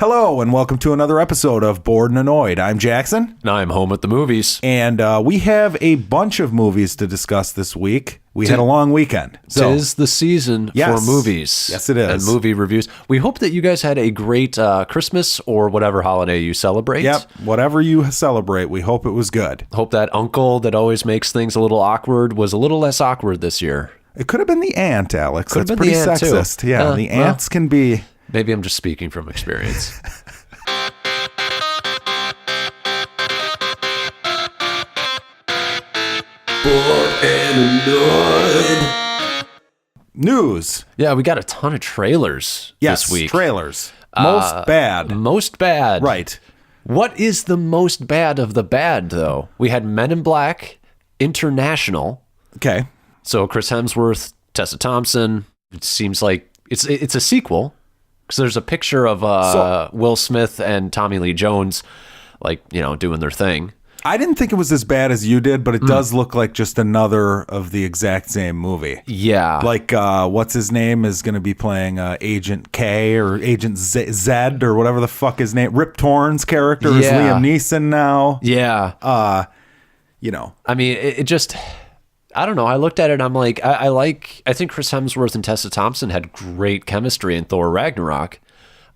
Hello, and welcome to another episode of Bored and Annoyed. I'm Jackson. And I'm home at the movies. And we have a bunch of movies to discuss this week. We had a long weekend. So, 'tis the season for movies. Yes, it is. And movie reviews. We hope that you guys had a great Christmas or whatever holiday you celebrate. Yep, whatever you celebrate, we hope it was good. Hope that uncle that always makes things a little awkward was a little less awkward this year. It could have been the aunt, Alex. Could have That's been pretty the aunt, sexist. too. Yeah, the aunts can be... Maybe I'm just speaking from experience. Bored and Annoyed. News. Yeah, we got a ton of trailers this week. Yes, trailers. Most bad. Most bad. Right. What is the most bad of the bad, though? We had Men in Black, International. Okay. So Chris Hemsworth, Tessa Thompson. It seems like it's a sequel. Because there's a picture of Will Smith and Tommy Lee Jones, doing their thing. I didn't think it was as bad as you did, but it does look like just another of the exact same movie. Yeah. Like, what's his name is going to be playing Agent K or Agent Zed or whatever the fuck his name. Rip Torn's character is Liam Neeson now. Yeah. I mean, it just... I don't know. I looked at it and I'm like, I think Chris Hemsworth and Tessa Thompson had great chemistry in Thor Ragnarok.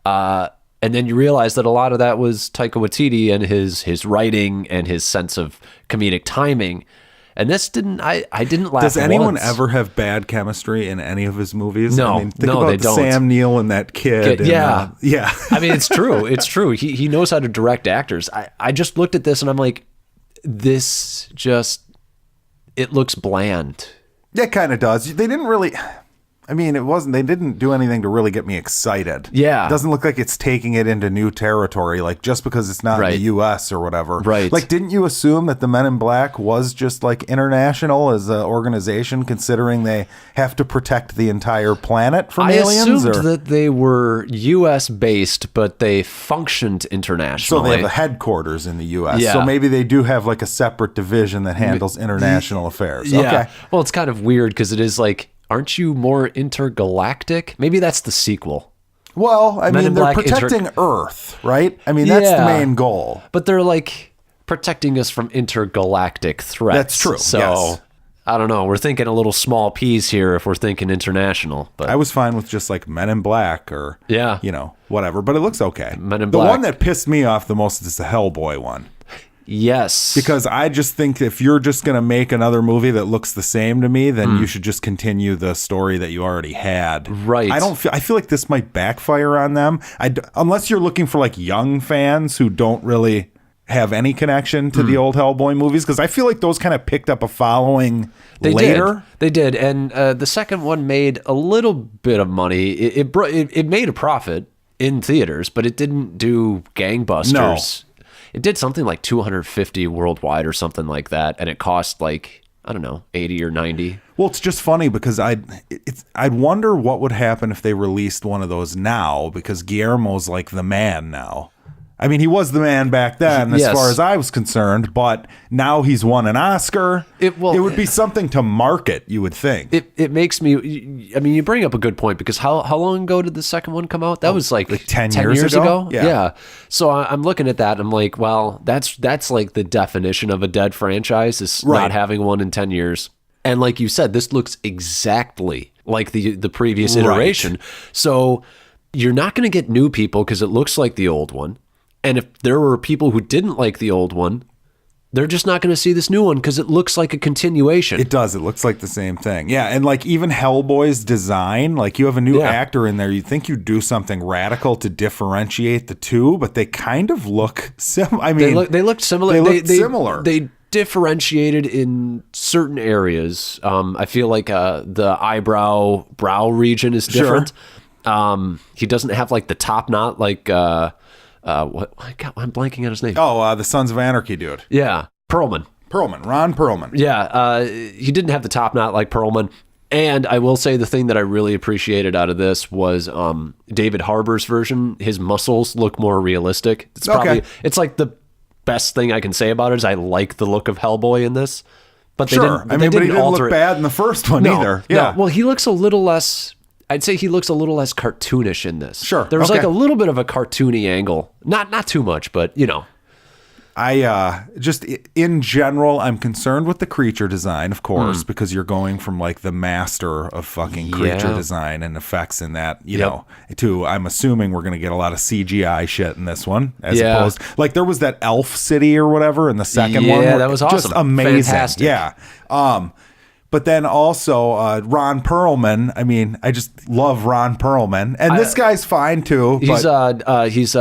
And then you realize that a lot of that was Taika Waititi and his writing and his sense of comedic timing. And this didn't, I didn't laugh. Does anyone once. ever have bad chemistry in any of his movies? No, I mean, think about they don't. Sam Neill and that kid. Yeah. Yeah. I mean, it's true. It's true. He knows how to direct actors. I just looked at this and I'm like, this just... It looks bland. It kind of does. They didn't really... I mean, they didn't do anything to really get me excited. Yeah. It doesn't look like it's taking it into new territory, like just because it's not in the U.S. or whatever. Right. Like, didn't you assume that the Men in Black was just like international as an organization, considering they have to protect the entire planet from aliens? I assumed that they were U.S. based, but they functioned internationally. So they have a headquarters in the U.S. Yeah. So maybe they do have like a separate division that handles international affairs. Yeah. Okay. Well, it's kind of weird because it is like, aren't you more intergalactic? Maybe that's the sequel. Well, I mean, they're protecting Earth, right? I mean, that's the main goal. But they're like protecting us from intergalactic threats. That's true. So yes. I don't know. We're thinking a little small peas here if we're thinking international. But I was fine with just like Men in Black or, whatever. But it looks okay. Men in Black. The one that pissed me off the most is the Hellboy one. Yes. Because I just think if you're just going to make another movie that looks the same to me, then you should just continue the story that you already had. Right. I feel like this might backfire on them. Unless you're looking for like young fans who don't really have any connection to the old Hellboy movies, because I feel like those kind of picked up a following later. They did. And the second one made a little bit of money. It made a profit in theaters, but it didn't do gangbusters. No. It did something like 250 worldwide or something like that, and it cost like, I don't know, 80 or 90. Well, it's just funny because I'd wonder what would happen if they released one of those now, because Guillermo's like the man now. I mean, he was the man back then as far as I was concerned, but now he's won an Oscar. It would be something to market, you would think. It makes me, I mean, you bring up a good point, because how long ago did the second one come out? That was like 10 years ago? Yeah. So I'm looking at that and I'm like, well, that's like the definition of a dead franchise, is not having one in 10 years. And like you said, this looks exactly like the previous iteration. So you're not going to get new people because it looks like the old one. And if there were people who didn't like the old one, they're just not going to see this new one because it looks like a continuation. It does. It looks like the same thing. Yeah. And like even Hellboy's design, like you have a new actor in there. You'd think you'd do something radical to differentiate the two, but they kind of look similar. I mean, they look similar. They look similar. They differentiated in certain areas. I feel like the brow region is different. Sure. He doesn't have like the top knot like... God, I'm blanking on his name. Oh, the Sons of Anarchy dude. Yeah. Ron Perlman. Yeah. He didn't have the top knot like Perlman. And I will say the thing that I really appreciated out of this was David Harbour's version. His muscles look more realistic. It's like the best thing I can say about it is I like the look of Hellboy in this. But they didn't. But he didn't look bad in the first one either. Yeah. No. Well, he looks a little less I'd say he looks a little less cartoonish in this. Sure. There was like a little bit of a cartoony angle. Not too much, but you know. I just in general, I'm concerned with the creature design, of course, because you're going from like the master of fucking creature design and effects in that, you know, to I'm assuming we're going to get a lot of CGI shit in this one, as opposed like there was that elf city or whatever in the second one. Yeah, that was awesome. Just amazing. Fantastic. Yeah. But then also Ron Perlman. I mean, I just love Ron Perlman, and this guy's fine too. He's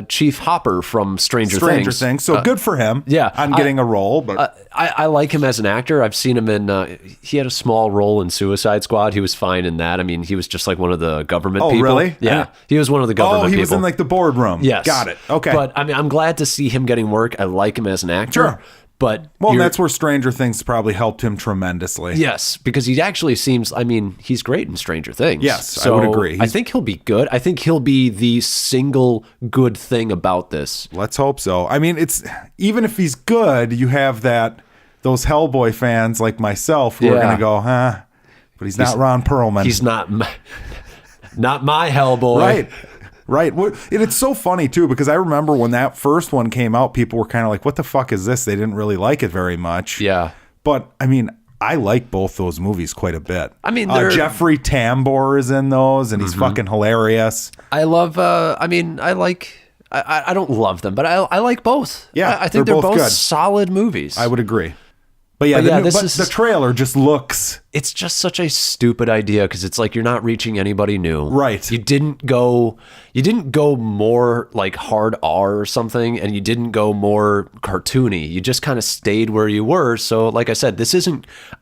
Chief Hopper from Stranger Things. So good for him. Yeah, on getting a role. But I like him as an actor. I've seen him in. He had a small role in Suicide Squad. He was fine in that. I mean, he was just like one of the government people. Oh, really? Yeah, he was one of the government people. Oh, he was in like the boardroom. Yes, got it. Okay, but I mean, I'm glad to see him getting work. I like him as an actor. Sure. But that's where Stranger Things probably helped him tremendously. Yes, because he actually seems, I mean, he's great in Stranger Things. Yes, so I would agree. I think he'll be good. I think he'll be the single good thing about this. Let's hope so. I mean, it's even if he's good, you have those Hellboy fans like myself who are going to go, but he's not Ron Perlman. He's not my Hellboy. Right. Right. And it's so funny, too, because I remember when that first one came out, people were kind of like, what the fuck is this? They didn't really like it very much. Yeah. But, I mean, I like both those movies quite a bit. I mean, Jeffrey Tambor is in those, and he's fucking hilarious. I love, I don't love them, but I like both. Yeah. I think they're both good. solid movies. I would agree. But the trailer just looks... It's just such a stupid idea because it's like you're not reaching anybody new. Right. You didn't go more like hard R or something, and you didn't go more cartoony. You just kind of stayed where you were. So like I said,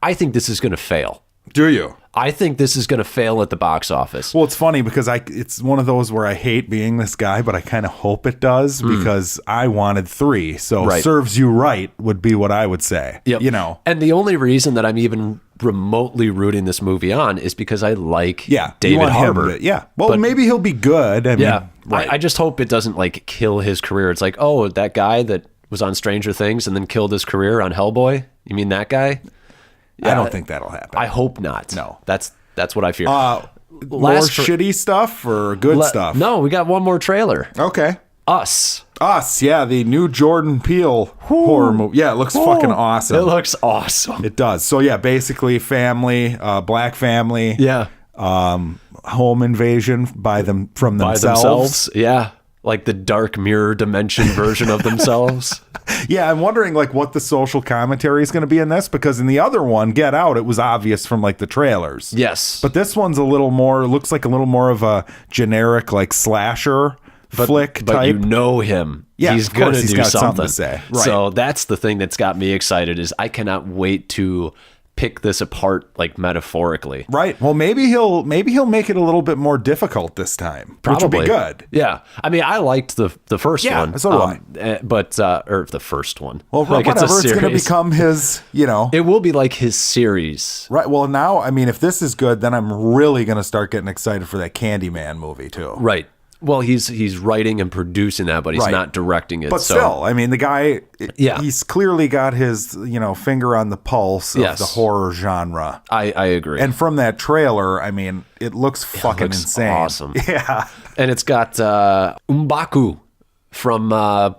I think this is going to fail. Do you? I think this is going to fail at the box office. Well, it's funny because it's one of those where I hate being this guy, but I kind of hope it does because I wanted 3. So serves you right would be what I would say. Yep. You know. And the only reason that I'm even remotely rooting this movie on is because I like David Harbour. Well, maybe he'll be good. I mean, I just hope it doesn't like kill his career. It's like, oh, that guy that was on Stranger Things and then killed his career on Hellboy. You mean that guy? Yeah, I don't think that'll happen. I hope not. No. That's what I fear. More shitty stuff or good stuff? No, we got one more trailer. Okay. Us, the new Jordan Peele horror movie. Yeah, it looks fucking awesome. It looks awesome. It does. So yeah, basically family, black family. Yeah. Home invasion from themselves. Yeah. Like the dark mirror dimension version of themselves. Yeah, I'm wondering like what the social commentary is going to be in this, because in the other one, Get Out, it was obvious from like the trailers. Yes. But this one's looks like a little more of a generic like slasher flick type. But you know him. Yeah, he's going to do something to say. Right. So that's the thing that's got me excited is I cannot wait to pick this apart like metaphorically. Right. Well, maybe he'll make it a little bit more difficult this time. Probably. Which will be good. Yeah. I mean, I liked the first one. Yeah, so do I. But or the first one. Well, like whatever. It's going to become his, It will be like his series. Right. Well, now, I mean, if this is good, then I'm really going to start getting excited for that Candyman movie too. Right. Well, he's writing and producing that, but he's not directing it. But still, I mean, the guy, he's clearly got his, finger on the pulse of the horror genre. I agree. And from that trailer, I mean, it looks fucking insane. Awesome. Yeah. And it's got M'Baku from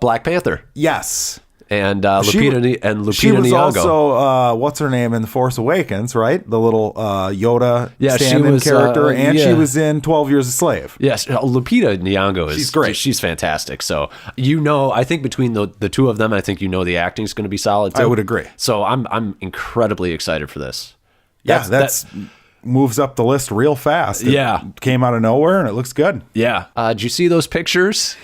Black Panther. Yes. And Lupita Nyong'o. She was also, what's her name in The Force Awakens, right? The little Yoda stand-in character. And she was in 12 Years a Slave. Yes, Lupita Nyong'o she's great. She's fantastic. So, I think between the two of them, I think the acting is going to be solid too. I would agree. So I'm incredibly excited for this. That's moves up the list real fast. It came out of nowhere and it looks good. Yeah. Did you see those pictures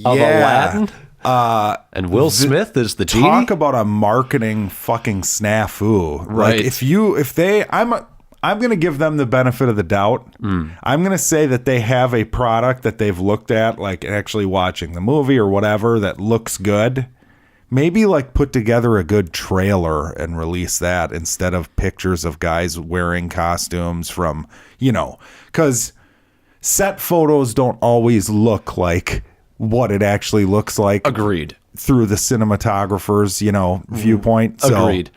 of Aladdin? And Will Smith is the genie. Talk about a marketing fucking snafu. Right. Like I'm going to give them the benefit of the doubt. I'm going to say that they have a product that they've looked at, like actually watching the movie or whatever, that looks good. Maybe like put together a good trailer and release that instead of pictures of guys wearing costumes from, because set photos don't always look like what it actually looks like. Agreed. Through the cinematographer's, viewpoint. Agreed.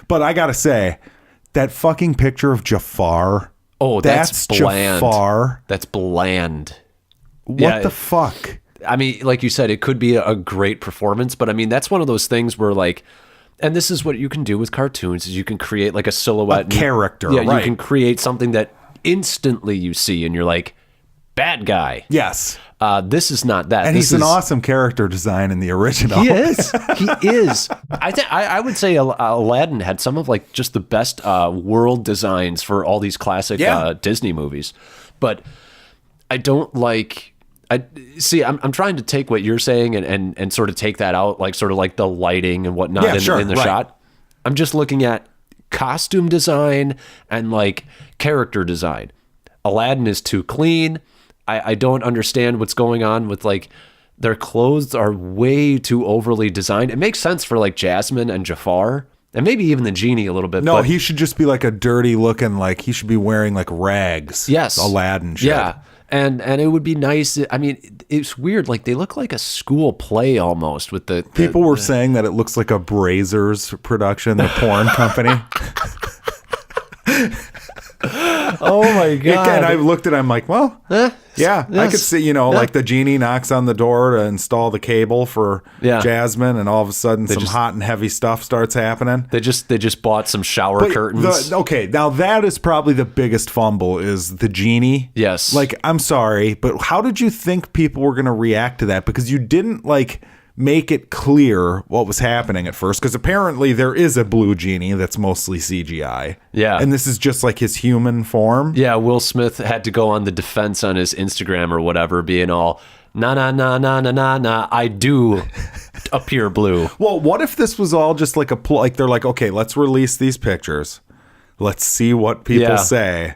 But I gotta say, that fucking picture of Jafar Oh, that's bland. Jafar. That's bland. What the fuck? I mean, like you said, it could be a great performance, but I mean, that's one of those things where like, and this is what you can do with cartoons, is you can create like a silhouette. Character, yeah, right. You can create something that instantly you see and you're like, bad guy. Yes. This is not that. And he's an awesome character design in the original. He is. He is. I would say Aladdin had some of like just the best world designs for all these classic Disney movies. But I don't like... I'm trying to take what you're saying and sort of take that out, like sort of like the lighting and whatnot in the shot. I'm just looking at costume design and like character design. Aladdin is too clean. I don't understand what's going on with like their clothes are way too overly designed. It makes sense for like Jasmine and Jafar and maybe even the genie a little bit. No, he should just be like a dirty looking, like he should be wearing like rags. Yes. Aladdin should. Yeah. And it would be nice. I mean, it's weird. Like they look like a school play almost with the people were saying that it looks like a Brazzers production, the porn company. Oh my god! And I looked at it, I'm like, well, yeah, I could see, like the genie knocks on the door to install the cable for Jasmine, and all of a sudden some hot and heavy stuff starts happening. They just bought some shower curtains. Okay, now that is probably the biggest fumble is the genie. Yes. Like, I'm sorry, but how did you think people were going to react to that? Because you didn't like make it clear what was happening at first, because apparently there is a blue genie that's mostly CGI. Yeah. And this is just like his human form. Yeah, Will Smith had to go on the defense on his Instagram or whatever, being all, nah, I do appear blue. Well, what if this was all just like like they're like, okay, let's release these pictures. Let's see what people say.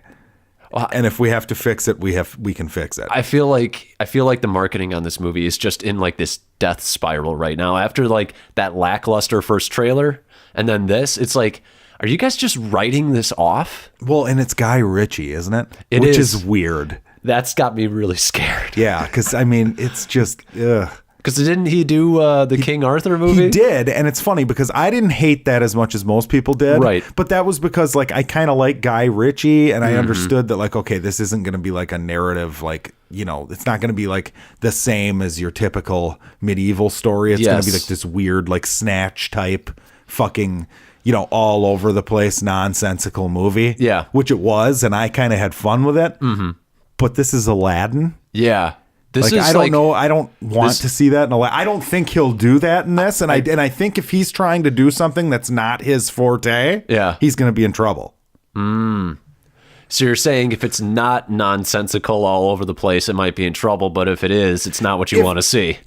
And if we have to fix it, we can fix it. I feel like the marketing on this movie is just in like this death spiral right now. After like that lackluster first trailer, and then this, it's like, are you guys just writing this off? Well, and it's Guy Ritchie, isn't it? Which is weird. That's got me really scared. Yeah, because I mean, it's just ugh. Because didn't he do the King Arthur movie? He did, and it's funny because I didn't hate that as much as most people did. Right. But that was because like I kind of like Guy Ritchie, and I understood that like, okay, this isn't going to be like a narrative, like, it's not going to be like the same as your typical medieval story. It's going to be like this weird like Snatch type fucking, all over the place nonsensical movie. Yeah. Which it was, and I kind of had fun with it. Mm-hmm. But this is Aladdin. Yeah. I don't know. I don't want to see that. I don't think he'll do that in this. And I think if he's trying to do something that's not his forte, he's going to be in trouble. So you're saying if it's not nonsensical all over the place, it might be in trouble. But if it is, it's not what you want to see.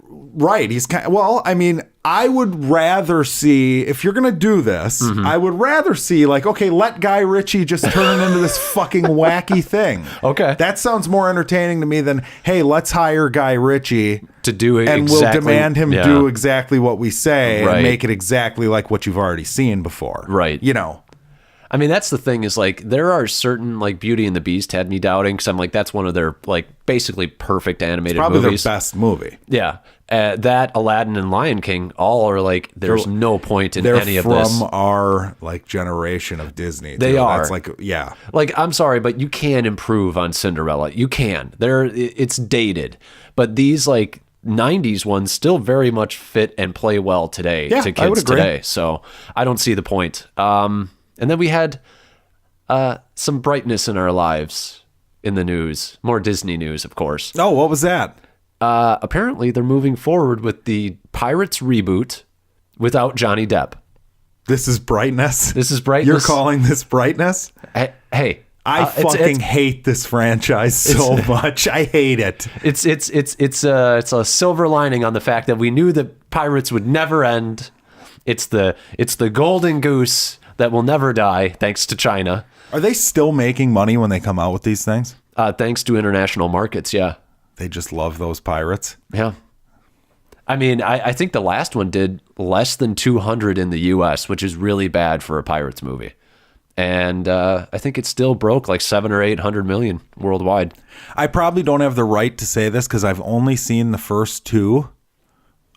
Right. He's I mean, I would rather see, if you're going to do this, I would rather see like, okay, let Guy Ritchie just turn into this fucking wacky thing. Okay. That sounds more entertaining to me than, hey, let's hire Guy Ritchie to do it. And we'll demand him do exactly what we say and make it exactly like what you've already seen before. Right. I mean, that's the thing is like there are certain like Beauty and the Beast had me doubting because I'm like, that's one of their like basically perfect animated probably movies. Their best movie. Yeah. That, Aladdin, and Lion King all are like, there's no point in any of this. They're from our like generation of Disney. They are. That's like, yeah. Like, I'm sorry, but you can improve on Cinderella. You can. It's dated. But these like 90s ones still very much fit and play well today to kids today. So I don't see the point. And then we had some brightness in our lives in the news. More Disney news, of course. Oh, what was that? Apparently, they're moving forward with the Pirates reboot without Johnny Depp. This is brightness? This is brightness? You're calling this brightness? Hey. I fucking hate this franchise so much. I hate it. It's a silver lining on the fact that we knew that Pirates would never end. It's the golden goose that will never die, thanks to China. Are they still making money when they come out with these things? Thanks to international markets, yeah. They just love those pirates. Yeah. I mean, I think the last one did less than 200 in the U.S., which is really bad for a Pirates movie. And I think it still broke like 700 or 800 million worldwide. I probably don't have the right to say this because I've only seen the first two.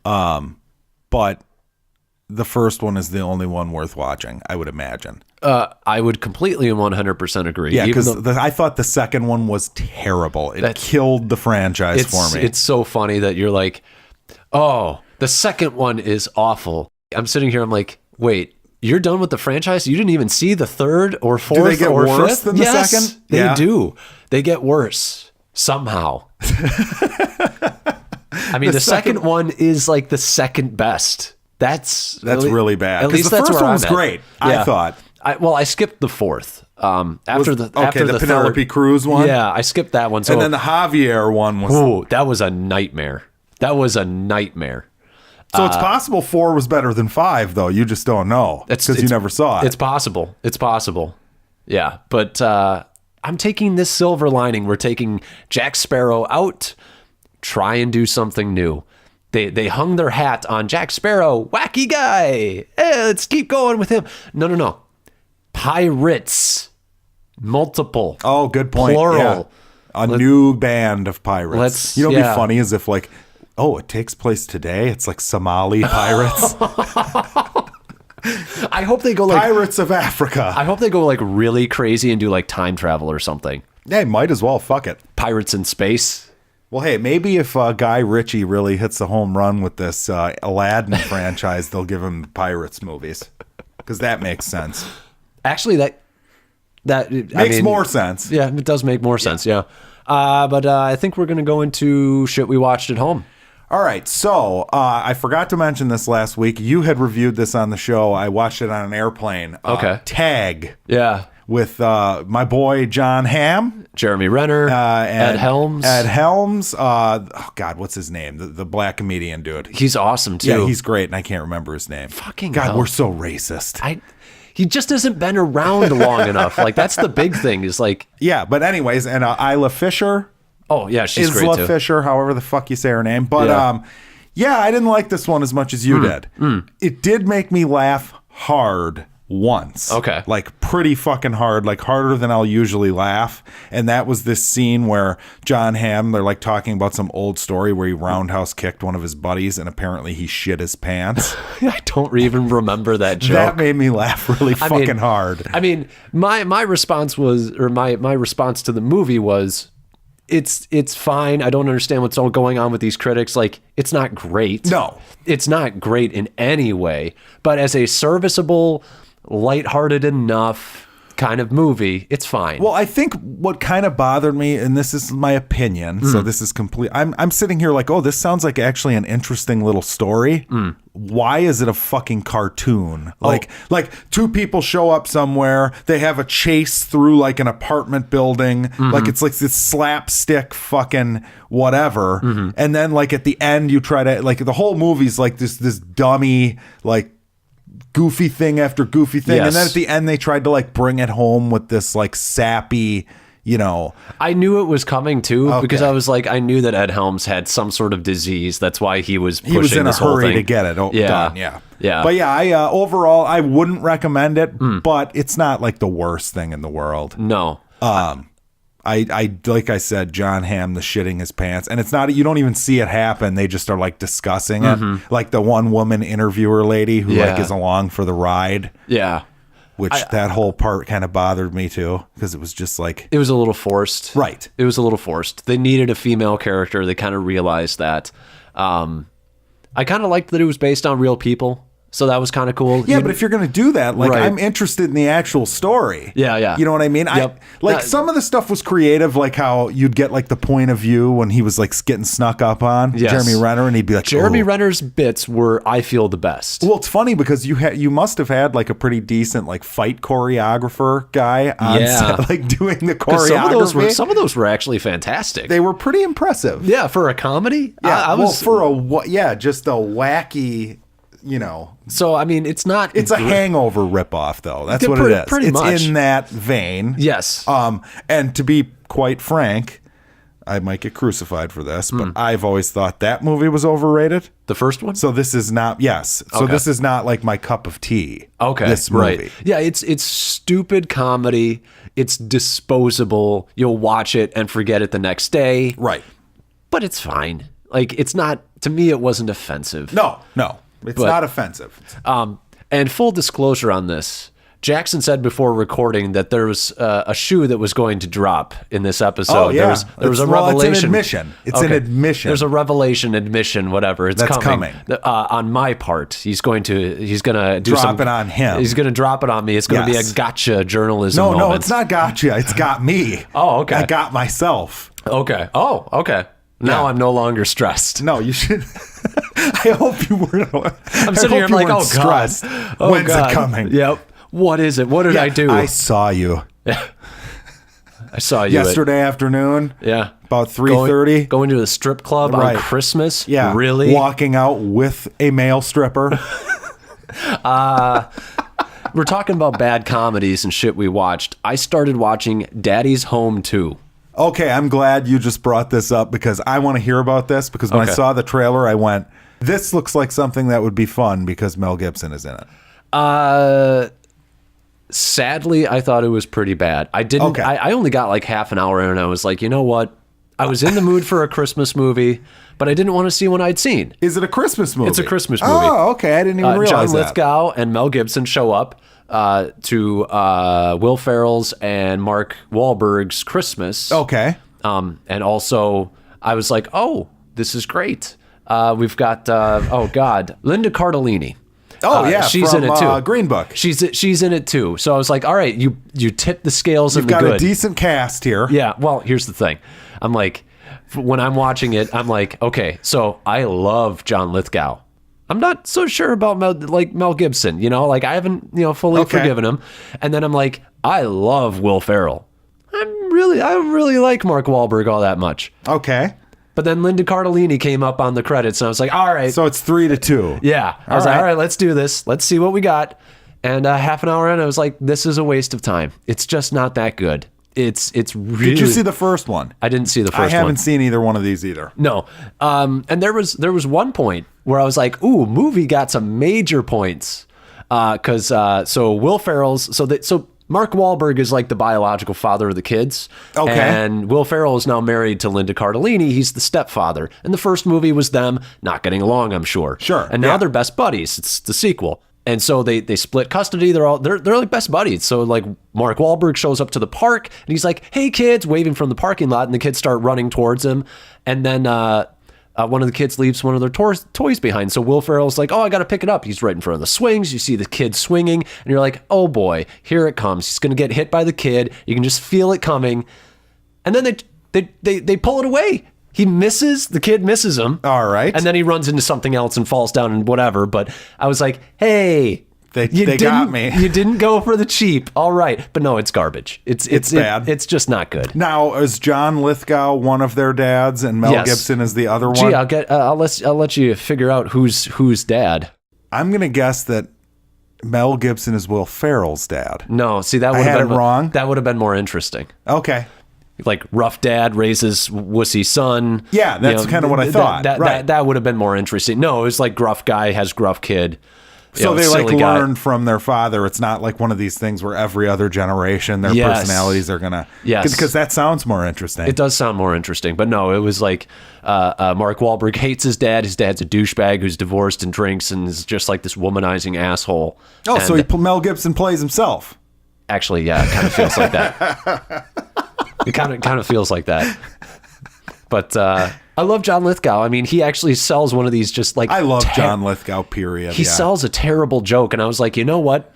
But the first one is the only one worth watching, I would imagine. I would completely and 100% agree. Yeah, because I thought the second one was terrible. It killed the franchise for me. It's so funny that you're like, oh, the second one is awful. I'm sitting here, I'm like, wait, you're done with the franchise? You didn't even see the third or fourth or fifth? Do they get worse than the second? They do. They get worse somehow. I mean, the second one is like the second best. That's really bad. At least the that's first where one was I'm at. great. Yeah. I thought. I skipped the fourth. After the Penelope Cruz one. Yeah, I skipped that one. So, and then the Javier one was. Oh, that was a nightmare. So it's possible 4 was better than 5, though. You just don't know because you never saw it. It's possible. Yeah, but I'm taking this silver lining. We're taking Jack Sparrow out. Try and do something new. They hung their hat on Jack Sparrow, wacky guy. Hey, let's keep going with him. No. Pirates, multiple. Oh, good point. Plural. Yeah. New band of pirates. It'd be funny as if like, oh, it takes place today. It's like Somali pirates. I hope they go like Pirates of Africa. I hope they go like really crazy and do like time travel or something. Yeah, might as well. Fuck it. Pirates in space. Well, hey, maybe if Guy Ritchie really hits a home run with this Aladdin franchise, they'll give him Pirates movies because that makes sense. Actually, that makes more sense. Yeah, it does make more sense. Yeah, but I think we're gonna go into shit we watched at home. All right, so I forgot to mention this last week. You had reviewed this on the show. I watched it on an airplane. Okay. Tag. Yeah. With my boy John Hamm, Jeremy Renner, Ed Helms. Oh God, what's his name? The black comedian dude. He's awesome too. Yeah, he's great, and I can't remember his name. Fucking God, hell. we're so racist. He just hasn't been around long enough. Like that's the big thing. Is like yeah, but anyways, and Isla Fisher. Oh yeah, she's great too. Isla Fisher, however the fuck you say her name, but yeah, I didn't like this one as much as you did. It did make me laugh hard once. Okay. Like pretty fucking hard, like harder than I'll usually laugh. And that was this scene where John Hamm, they're like talking about some old story where he roundhouse kicked one of his buddies and apparently he shit his pants. I don't even remember that joke. That made me laugh really fucking hard. I mean, my response was, or my response to the movie was, it's fine. I don't understand what's all going on with these critics. Like, it's not great. No. It's not great in any way. But as a serviceable, lighthearted enough kind of movie, it's fine. Well, I think what kind of bothered me, and this is my opinion, so this is complete. I'm sitting here like, oh, this sounds like actually an interesting little story. Why is it a fucking cartoon? Like two people show up somewhere, they have a chase through like an apartment building, like it's like this slapstick fucking whatever, and then like at the end you try to like the whole movie's like this dummy like goofy thing after goofy thing. Yes. And then at the end they tried to like bring it home with this like sappy, you know. I knew it was coming too because I was like, I knew that Ed Helms had some sort of disease. That's why he was pushing this whole thing. He was in a hurry to get it done. Yeah. But yeah, I overall I wouldn't recommend it, but it's not like the worst thing in the world. No. I like I said, John Hamm, the shitting his pants, and it's not, you don't even see it happen. They just are like discussing it, like the one woman interviewer lady who like is along for the ride. Yeah, which that whole part kind of bothered me too because it was just like it was a little forced. Right, it was a little forced. They needed a female character. They kind of realized that. I kind of liked that it was based on real people. So that was kind of cool. Yeah, but if you're going to do that, like I'm interested in the actual story. Yeah. You know what I mean? Yep. Some of the stuff was creative, like how you'd get like the point of view when he was like getting snuck up on, Jeremy Renner, and he'd be like, Jeremy Renner's bits were, I feel, the best. Well, it's funny because you must have had like a pretty decent like fight choreographer guy on set, like doing the choreography. Some of those were actually fantastic. They were pretty impressive. Yeah, for a comedy. Yeah, just a wacky. You know, so I mean, it's not. It's a Hangover ripoff, though. That's what it is. Pretty much. It's in that vein. Yes. And to be quite frank, I might get crucified for this, but I've always thought that movie was overrated. The first one. So this is not. Yes. So this is not like my cup of tea. Okay. This movie. Right. Yeah. It's stupid comedy. It's disposable. You'll watch it and forget it the next day. Right. But it's fine. Like it's not. To me, it wasn't offensive. No. It's not offensive. And full disclosure on this, Jackson said before recording that there was a shoe that was going to drop in this episode. Oh, yeah. There was a revelation. It's an admission. It's an admission. There's a revelation, admission, whatever. It's coming. On my part, he's going to do drop it on him. He's going to drop it on me. It's going to be a gotcha journalism moment. No, it's not gotcha. It's got me. Oh, okay. I got myself. Okay. Oh, okay. Now I'm no longer stressed. No, you should. I hope you weren't. I'm sitting here, I'm like, oh, God. When's it coming? Yep. What is it? What did I do? I saw you. I saw you yesterday afternoon. Yeah. About 3:30. Going to the strip club on Christmas? Yeah. Really? Walking out with a male stripper. We're talking about bad comedies and shit we watched. I started watching Daddy's Home 2. Okay, I'm glad you just brought this up because I want to hear about this because when I saw the trailer, I went, this looks like something that would be fun because Mel Gibson is in it. Sadly, I thought it was pretty bad. I didn't. Okay. I only got like half an hour in and I was like, you know what? I was in the mood for a Christmas movie, but I didn't want to see one I'd seen. Is it a Christmas movie? It's a Christmas movie. Oh, okay. I didn't even realize John Lithgow and Mel Gibson show up to Will Ferrell's and Mark Wahlberg's Christmas. Okay. And also, I was like, oh, this is great. We've got, Linda Cardellini. Oh yeah, she's from, in it too. Green Book. She's in it too. So I was like, all right, you tip the scales in the good. You've got a decent cast here. Yeah. Well, here's the thing. I'm like, when I'm watching it, I'm like, okay, so I love John Lithgow. I'm not so sure about Mel Gibson. You know, like I haven't fully forgiven him. And then I'm like, I love Will Ferrell. I really like Mark Wahlberg all that much. Okay. But then Linda Cardellini came up on the credits, and I was like, all right. So it's 3-2. Yeah. I was like, all right, let's do this. Let's see what we got. And half an hour in, I was like, this is a waste of time. It's just not that good. It's really... Did you see the first one? I didn't see the first one. I haven't seen either one of these either. No. And there was one point where I was like, ooh, movie got some major points. So Will Ferrell's... So Mark Wahlberg is like the biological father of the kids. Okay. And Will Ferrell is now married to Linda Cardellini. He's the stepfather. And the first movie was them not getting along, I'm sure. Sure. And now they're best buddies. It's the sequel. And so they split custody. They're like best buddies. So like Mark Wahlberg shows up to the park and he's like, hey kids, waving from the parking lot. And the kids start running towards him. And then one of the kids leaves one of their toys behind. So Will Ferrell's like, oh, I got to pick it up. He's right in front of the swings. You see the kid swinging and you're like, oh boy, here it comes. He's going to get hit by the kid. You can just feel it coming. And then they pull it away. He misses, the kid misses him. All right. And then he runs into something else and falls down and whatever. But I was like, hey, they got me. You didn't go for the cheap. All right. But no, it's garbage. It's bad. It's just not good. Now, is John Lithgow one of their dads and Mel Gibson is the other one? Gee, I'll let you figure out who's dad. I'm going to guess that Mel Gibson is Will Ferrell's dad. No, see, that would have been wrong. That would have been more interesting. Okay. Like rough dad raises wussy son. Yeah, that's kind of what I thought. That would have been more interesting. No, it was like gruff guy has gruff kid. So they like learn from their father. It's not like one of these things where every other generation their personalities are gonna. Yes, because that sounds more interesting. It does sound more interesting, but no, it was like Mark Wahlberg hates his dad. His dad's a douchebag who's divorced and drinks and is just like this womanizing asshole. Oh, and so Mel Gibson plays himself. Actually, yeah, it kind of feels like that. It kind of feels like that. But I love John Lithgow. I mean, he actually sells one of these just like... I love John Lithgow, period. He sells a terrible joke. And I was like, you know what?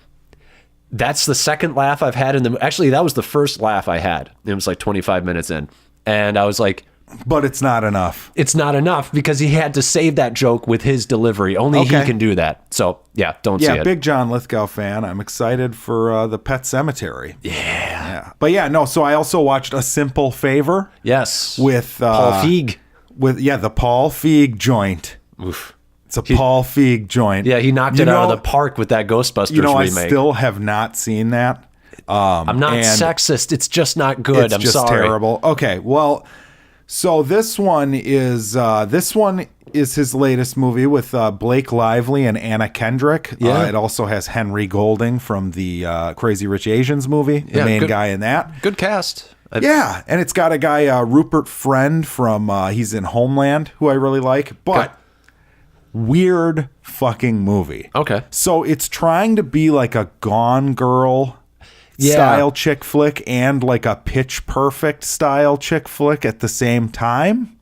That's the second laugh I've had in the... Actually, that was the first laugh I had. It was like 25 minutes in. And I was like... But it's not enough. It's not enough because he had to save that joke with his delivery. Only he can do that. So, yeah, don't see it. Yeah, big John Lithgow fan. I'm excited for the Pet Cemetery. Yeah. But yeah, no, so I also watched A Simple Favor. Yes. With... Paul Feig. The Paul Feig joint. Oof. It's a Paul Feig joint. Yeah, he knocked it out of the park with that Ghostbusters remake. I still have not seen that. I'm not sexist. It's just not good. I'm just sorry. Terrible. Okay, well... So this one is his latest movie with Blake Lively and Anna Kendrick. Yeah. It also has Henry Golding from the Crazy Rich Asians movie, the main guy in that. Good cast. Yeah, and it's got a guy Rupert Friend from he's in Homeland, who I really like. But weird fucking movie. Okay. So it's trying to be like a Gone Girl style chick flick and like a Pitch Perfect style chick flick at the same time.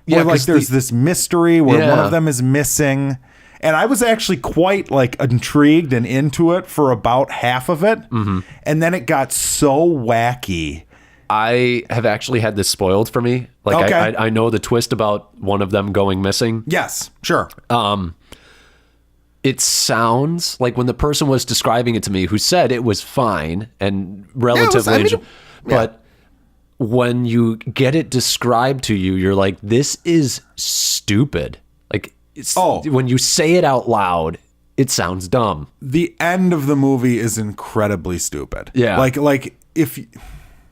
Where like there's this mystery where one of them is missing. And I was actually quite like intrigued and into it for about half of it. Mm-hmm. And then it got so wacky. I have actually had this spoiled for me. Like I know the twist about one of them going missing. Yes, sure. It sounds like when the person was describing it to me, who said it was fine and relatively, but when you get it described to you, you're like, this is stupid. Like, when you say it out loud, it sounds dumb. The end of the movie is incredibly stupid. Yeah. Like if,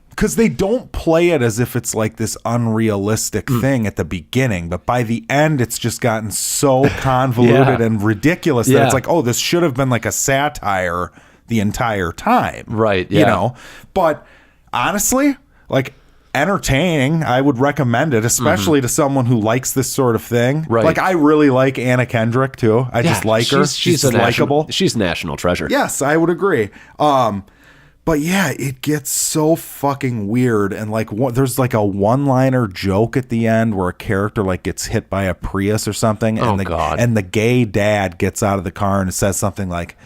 because they don't play it as if it's like this unrealistic thing at the beginning, but by the end, it's just gotten so convoluted and ridiculous that it's like, oh, this should have been like a satire the entire time. Right. Yeah. You know, but honestly, like, entertaining. I would recommend it, especially to someone who likes this sort of thing. Right. Like, I really like Anna Kendrick too. I just like her. She's likable. She's a national treasure. Yes, I would agree. But yeah, it gets so fucking weird, and like there's like a one-liner joke at the end where a character like gets hit by a Prius or something, and and the gay dad gets out of the car and says something like,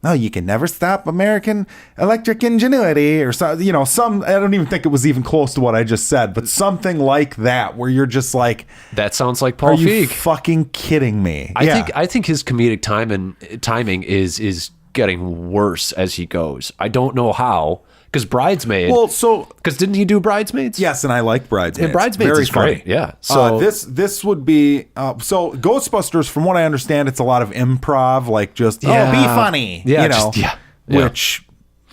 "No, you can never stop American electric ingenuity," or so, you know, some, I don't even think it was even close to what I just said, but something like that, where you're just like, that sounds like Paul Feig. Are you Feig. fucking kidding me? I think his comedic timing is getting worse as he goes. I don't know how, because Bridesmaid. Well, so because didn't he do Bridesmaids? Yes, and I like Bridesmaids. And Bridesmaids Very is funny. great. Yeah. So this would be so Ghostbusters. From what I understand, it's a lot of improv, like just be funny. Yeah. You know, Yeah. Which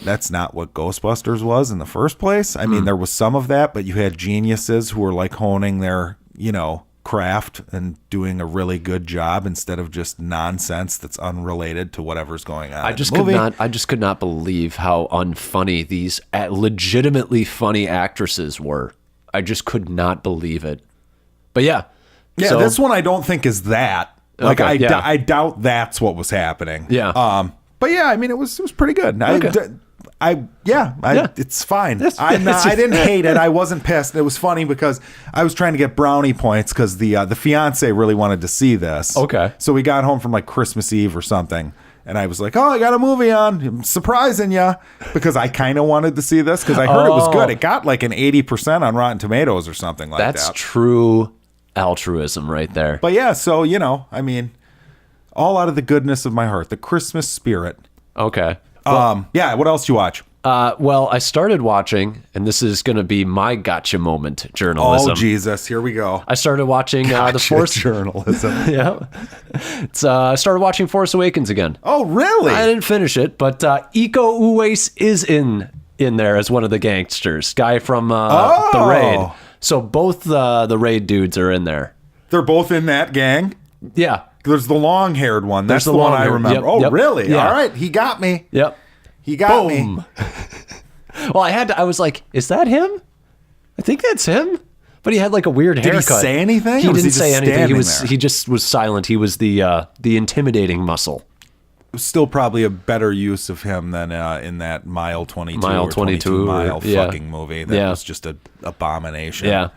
that's not what Ghostbusters was in the first place. I mean, there was some of that, but you had geniuses who were like honing their, you know, craft and doing a really good job instead of just nonsense that's unrelated to whatever's going on. I just could not believe how unfunny these legitimately funny actresses were. I just could not believe it. But yeah. So, this one I don't think is that. Like, okay, I doubt that's what was happening. Yeah. But yeah, I mean, it was pretty good. Okay. It's fine. I didn't hate it. I wasn't pissed. It was funny because I was trying to get brownie points because the fiance really wanted to see this. Okay. So we got home from like Christmas Eve or something, and I was like, "Oh, I got a movie on. I'm surprising you," because I kind of wanted to see this because I heard it was good. It got like an 80% on Rotten Tomatoes or something like that. That's true altruism right there. But yeah, so you know, I mean, all out of the goodness of my heart, the Christmas spirit. Okay. Yeah, what else you watch? Well, I started watching, and this is going to be my gotcha moment journalism. Oh, Jesus, here we go. I started watching The Force journalism. Yeah. I started watching Force Awakens again. Oh, really? I didn't finish it, but Iko Uwais is in there as one of the gangsters, guy from the Raid. So both the Raid dudes are in there. They're both in that gang? Yeah. There's the long-haired one. That's the one I remember. Yep. Really? Yeah. All right. He got me. Yep. He got Boom. me. Well, I was like, is that him? I think that's him. But he had like a weird haircut. Did he say anything? He didn't say anything. He just was silent. He was the intimidating muscle. It was still probably a better use of him than in that Mile 22 Mile 22 Mile fucking movie. That was just an abomination. Yeah.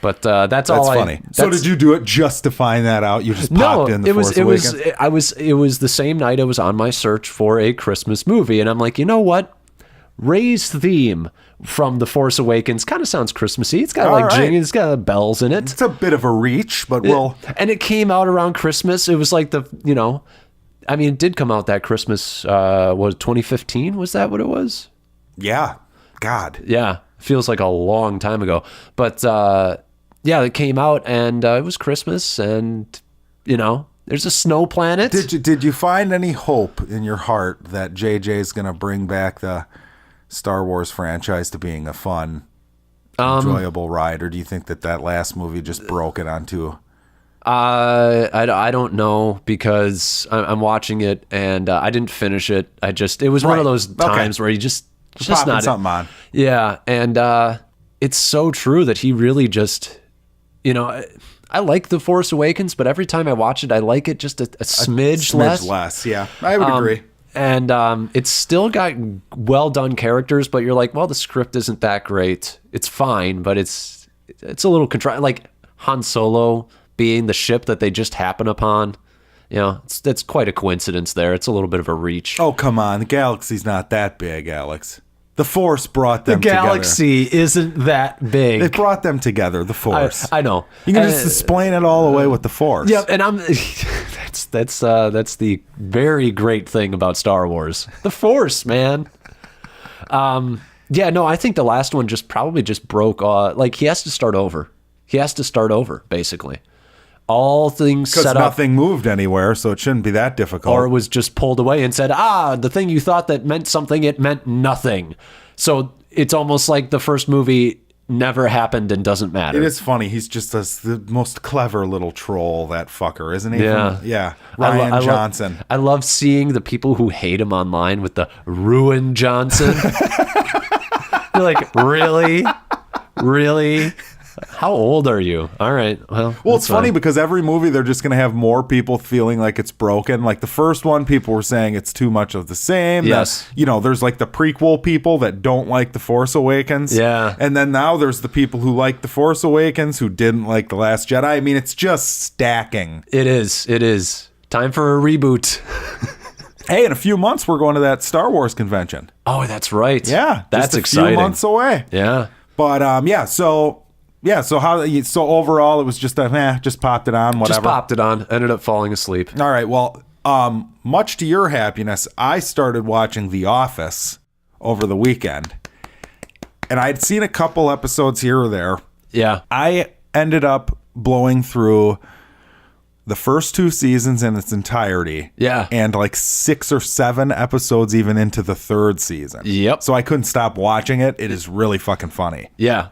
But that's all. That's funny. So did you do it just to find that out? You just popped in the Force Awakens? It was the same night I was on my search for a Christmas movie, and I'm like, you know what? Rey's theme from The Force Awakens kind of sounds Christmassy. It's got it's got bells in it. It's a bit of a reach, but and it came out around Christmas. It was like it did come out that Christmas. Was 2015? Was that what it was? Yeah. God. Yeah. Feels like a long time ago, but. Yeah, it came out, and it was Christmas, and, there's a snow planet. Did you find any hope in your heart that JJ's going to bring back the Star Wars franchise to being a fun, enjoyable ride, or do you think that last movie just broke it onto... I don't know, because I'm watching it, and I didn't finish it. It was one of those times where you just not... something on. Yeah, and it's so true that he really just... I like The Force Awakens, but every time I watch it, I like it just a smidge less. Yeah, I would agree. And it's still got well done characters, but you're like, well, the script isn't that great. It's fine, but it's a little contrived. Like Han Solo being the ship that they just happen upon. That's quite a coincidence there. It's a little bit of a reach. Oh, come on. The galaxy's not that big, Alex. The Force brought them together. The galaxy isn't that big. They brought them together, the Force. I know. You can just explain it all away with the Force. Yep, and that's the very great thing about Star Wars. The Force, man. I think the last one probably broke. He has to start over. He has to start over, basically. All things set up. Because nothing moved anywhere, so it shouldn't be that difficult. Or it was just pulled away and said, the thing you thought that meant something, it meant nothing. So it's almost like the first movie never happened and doesn't matter. It is funny. He's just the most clever little troll, that fucker, isn't he? Yeah. Ryan Johnson. I love seeing the people who hate him online with the Ruin Johnson. You're like, really? Really? How old are you? All right. Well, it's funny because every movie they're just going to have more people feeling like it's broken. Like the first one, people were saying it's too much of the same. Yes. There's like the prequel people that don't like The Force Awakens. Yeah. And then now there's the people who like The Force Awakens who didn't like The Last Jedi. I mean, it's just stacking. It is. Time for a reboot. Hey, in a few months, we're going to that Star Wars convention. Oh, that's right. Yeah. That's just a exciting. few months away. Yeah. But, so overall it was just just popped it on, whatever. Just popped it on, ended up falling asleep. All right, well, much to your happiness, I started watching The Office over the weekend. And I'd seen a couple episodes here or there. Yeah. I ended up blowing through the first 2 seasons in its entirety. Yeah. And like 6 or 7 episodes even into the 3rd season. Yep. So I couldn't stop watching it. It is really fucking funny. Yeah.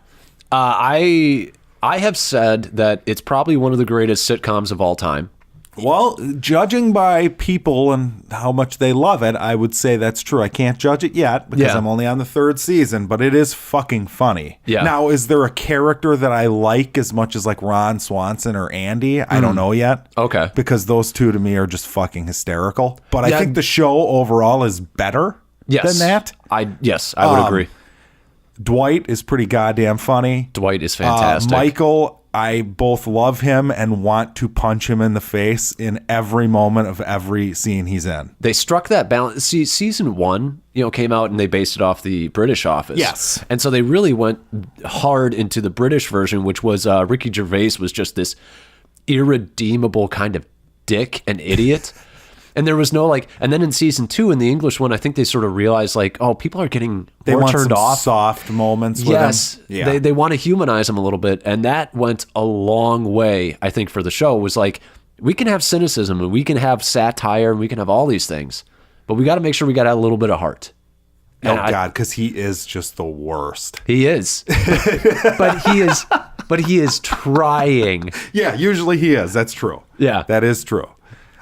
I have said that it's probably one of the greatest sitcoms of all time. Well, judging by people and how much they love it, I would say that's true. I can't judge it yet because I'm only on the 3rd season, but it is fucking funny. Yeah. Now, is there a character that I like as much as like Ron Swanson or Andy? I don't know yet. Okay. Because those two to me are just fucking hysterical. But I think the show overall is better than that. I would agree. Dwight is pretty goddamn funny. Dwight is fantastic. Michael, I both love him and want to punch him in the face in every moment of every scene he's in. They struck that balance. See, season 1, came out and they based it off the British Office. Yes. And so they really went hard into the British version, which was Ricky Gervais was just this irredeemable kind of dick and idiot. And there was no and then in season 2, in the English one, I think they sort of realized people are getting more turned off. Soft moments. Yes, with him. Yeah. They want to humanize him a little bit, and that went a long way. I think for the show was we can have cynicism and we can have satire and we can have all these things, but we got to make sure we got a little bit of heart. Oh God, because he is just the worst. He is, but he is trying. Yeah, usually he is. That's true. Yeah, that is true.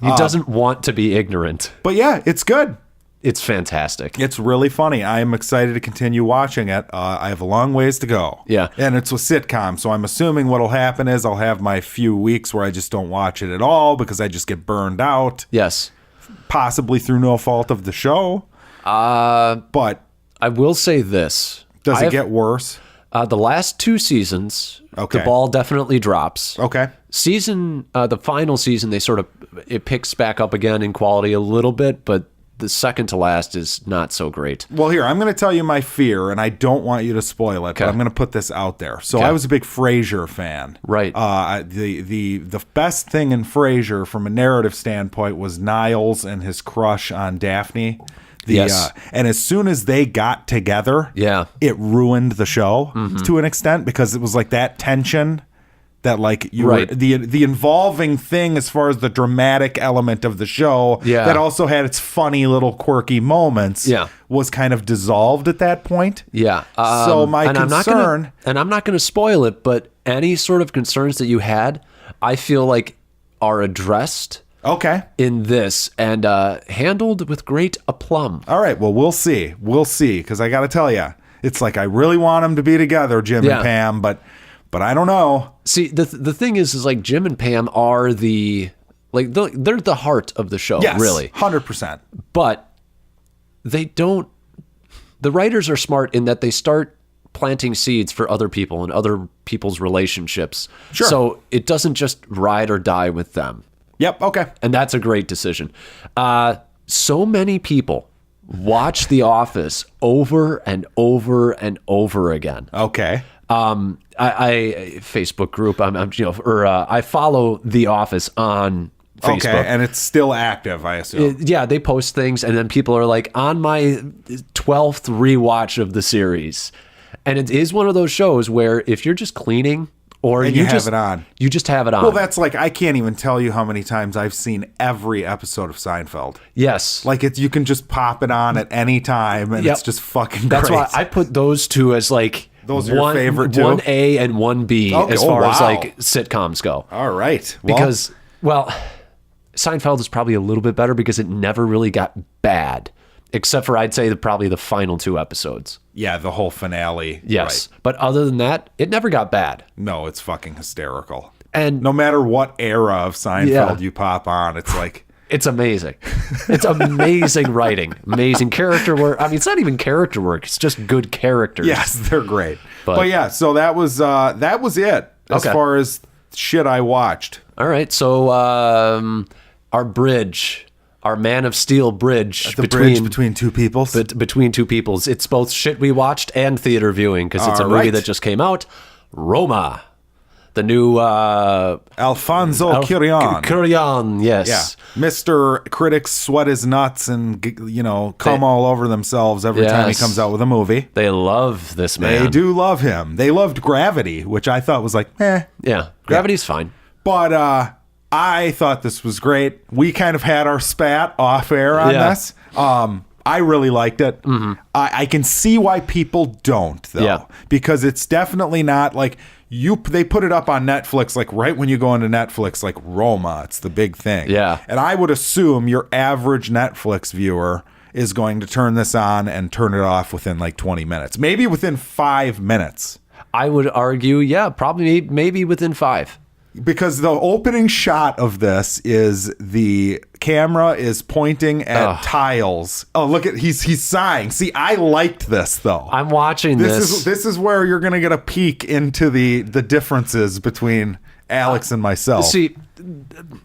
He doesn't want to be ignorant. But yeah, it's good. It's fantastic. It's really funny. I am excited to continue watching it. I have a long ways to go. Yeah. And it's a sitcom, so I'm assuming what'll happen is I'll have my few weeks where I just don't watch it at all because I just get burned out. Yes. Possibly through no fault of the show. But I will say this. Does it get worse? The last 2 seasons, the ball definitely drops. Okay. The final season, it picks back up again in quality a little bit, but the second to last is not so great. Well, here, I'm going to tell you my fear, and I don't want you to spoil it, but I'm going to put this out there. So I was a big Frasier fan. Right. The best thing in Frasier from a narrative standpoint was Niles and his crush on Daphne. Yes. And as soon as they got together, it ruined the show to an extent because it was like that tension that were, the involving thing as far as the dramatic element of the show that also had its funny little quirky moments was kind of dissolved at that point. Yeah. So my concern... I'm not going to spoil it, but any sort of concerns that you had, I feel like are addressed... Okay. In this and handled with great aplomb. All right. Well, we'll see. We'll see. Because I got to tell you, it's like I really want them to be together, Jim and Pam, but But I don't know. See, the thing is like Jim and Pam are they're the heart of the show, yes, really. 100%. But the writers are smart in that they start planting seeds for other people and other people's relationships. Sure. So it doesn't just ride or die with them. Yep, okay. And that's a great decision. So many people watch The Office over and over and over again. Okay. I Facebook group. I follow The Office on Facebook. Okay, and it's still active, I assume. Yeah, they post things, and then people are like, on my 12th rewatch of the series. And it is one of those shows where if you're just cleaning or and you have just it on. You just have it on. Well, that's like, I can't even tell you how many times I've seen every episode of Seinfeld. Yes. Like, you can just pop it on at any time, and it's just fucking That's great. why I put those two as like those are your favorite too? 1A and 1B as far as like sitcoms go. All right. Because, Seinfeld is probably a little bit better because it never really got bad, except for I'd say probably the final 2 episodes. Yeah, the whole finale. Yes. Right. But other than that, it never got bad. No, it's fucking hysterical. And no matter what era of Seinfeld you pop on, it's like... It's amazing. It's amazing writing, amazing character work. I mean, it's not even character work. It's just good characters. Yes, they're great. But yeah, so that was it as far as shit I watched. All right, so our bridge, our Man of Steel bridge, between two peoples. Between two peoples. It's both shit we watched and theater viewing because it's a movie that just came out. Roma. The new Alfonso Cuarón. Cuarón, yes. Yeah. Mr. Critics sweat his nuts and come all over themselves every time he comes out with a movie. They love this man. They do love him. They loved Gravity, which I thought was like, eh. Yeah, Gravity's fine. But I thought this was great. We kind of had our spat off air on this. I really liked it. Mm-hmm. I can see why people don't, though, because it's definitely not like they put it up on Netflix, like right when you go into Netflix, like Roma, it's the big thing. Yeah. And I would assume your average Netflix viewer is going to turn this on and turn it off within like 20 minutes, maybe within 5 minutes. I would argue, probably maybe within 5. Because the opening shot of this is the camera is pointing at tiles. Oh, look at he's sighing. See, I liked this though. I'm watching this. This is where you're gonna get a peek into the differences between Alex and myself. See,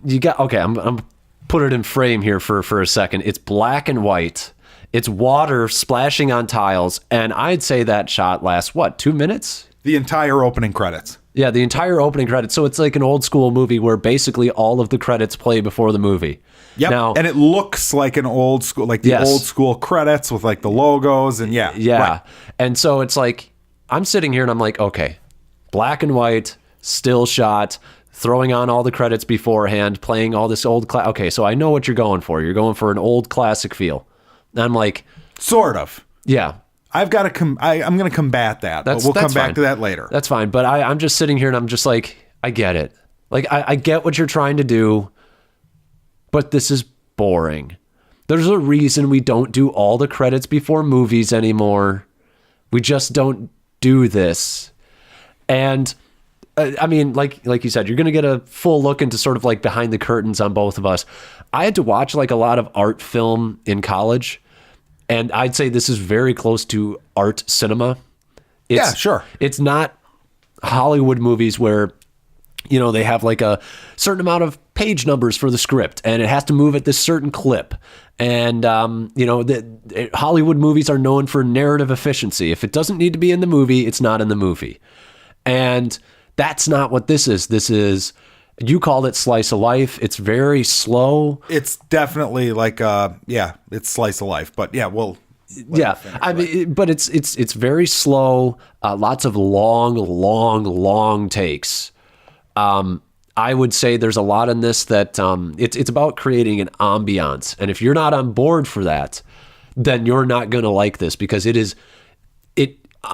you got I'm put it in frame here for a second. It's black and white. It's water splashing on tiles, and I'd say that shot lasts 2 minutes? The entire opening credits. Yeah, the entire opening credits. So it's like an old school movie where basically all of the credits play before the movie. Yep. Now, and it looks like an old school, like the old school credits with like the logos and yeah. Right. And so it's like, I'm sitting here and I'm like, okay, black and white, still shot, throwing on all the credits beforehand, playing all this old okay, so I know what you're going for. You're going for an old classic feel. And I'm like, sort of. Yeah. I've got to I'm going to combat that, but we'll come back to that later. That's fine. But I'm just sitting here and I'm just like, I get it. Like, I get what you're trying to do, but this is boring. There's a reason we don't do all the credits before movies anymore. We just don't do this. And I mean, like you said, you're going to get a full look into sort of like behind the curtains on both of us. I had to watch like a lot of art film in college. And I'd say this is very close to art cinema. Yeah, sure. It's not Hollywood movies where, they have like a certain amount of page numbers for the script and it has to move at this certain clip. And, Hollywood movies are known for narrative efficiency. If it doesn't need to be in the movie, it's not in the movie. And that's not what this is. This is... You called it slice of life. It's very slow. It's definitely like it's slice of life. But yeah, I mean, but it's very slow. Lots of long takes. I would say there's a lot in this that it's about creating an ambiance. And if you're not on board for that, then you're not going to like this because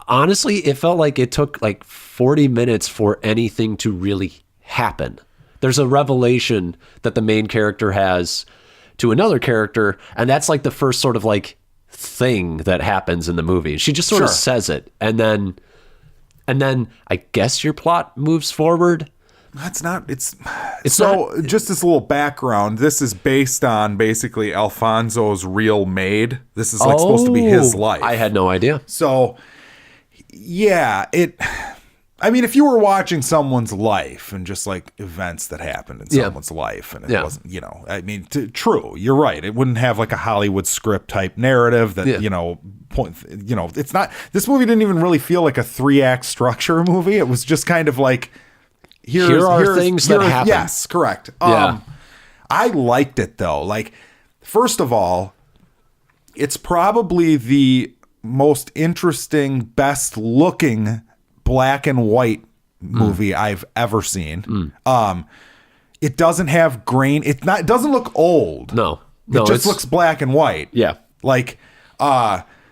honestly, it felt like it took like 40 minutes for anything to really happen. There's a revelation that the main character has to another character, and that's like the first sort of like thing that happens in the movie. She just sort of says it, and then and then I guess your plot moves forward. That's not, it's so not, just this little background. This is based on basically Alfonso's real maid. This is like supposed to be his life. I had no idea. So yeah, I mean, if you were watching someone's life and just like events that happened in someone's life and it wasn't, you know, I mean, true, you're right. It wouldn't have like a Hollywood script type narrative that, you know, it's not, this movie didn't even really feel like a 3-act structure movie. It was just kind of like, here are things that happen. Yes, correct. I liked it though. Like, first of all, it's probably the most interesting, best looking black and white movie I've ever seen. It doesn't have grain. It doesn't look old. No, it just looks black and white. Yeah. Like,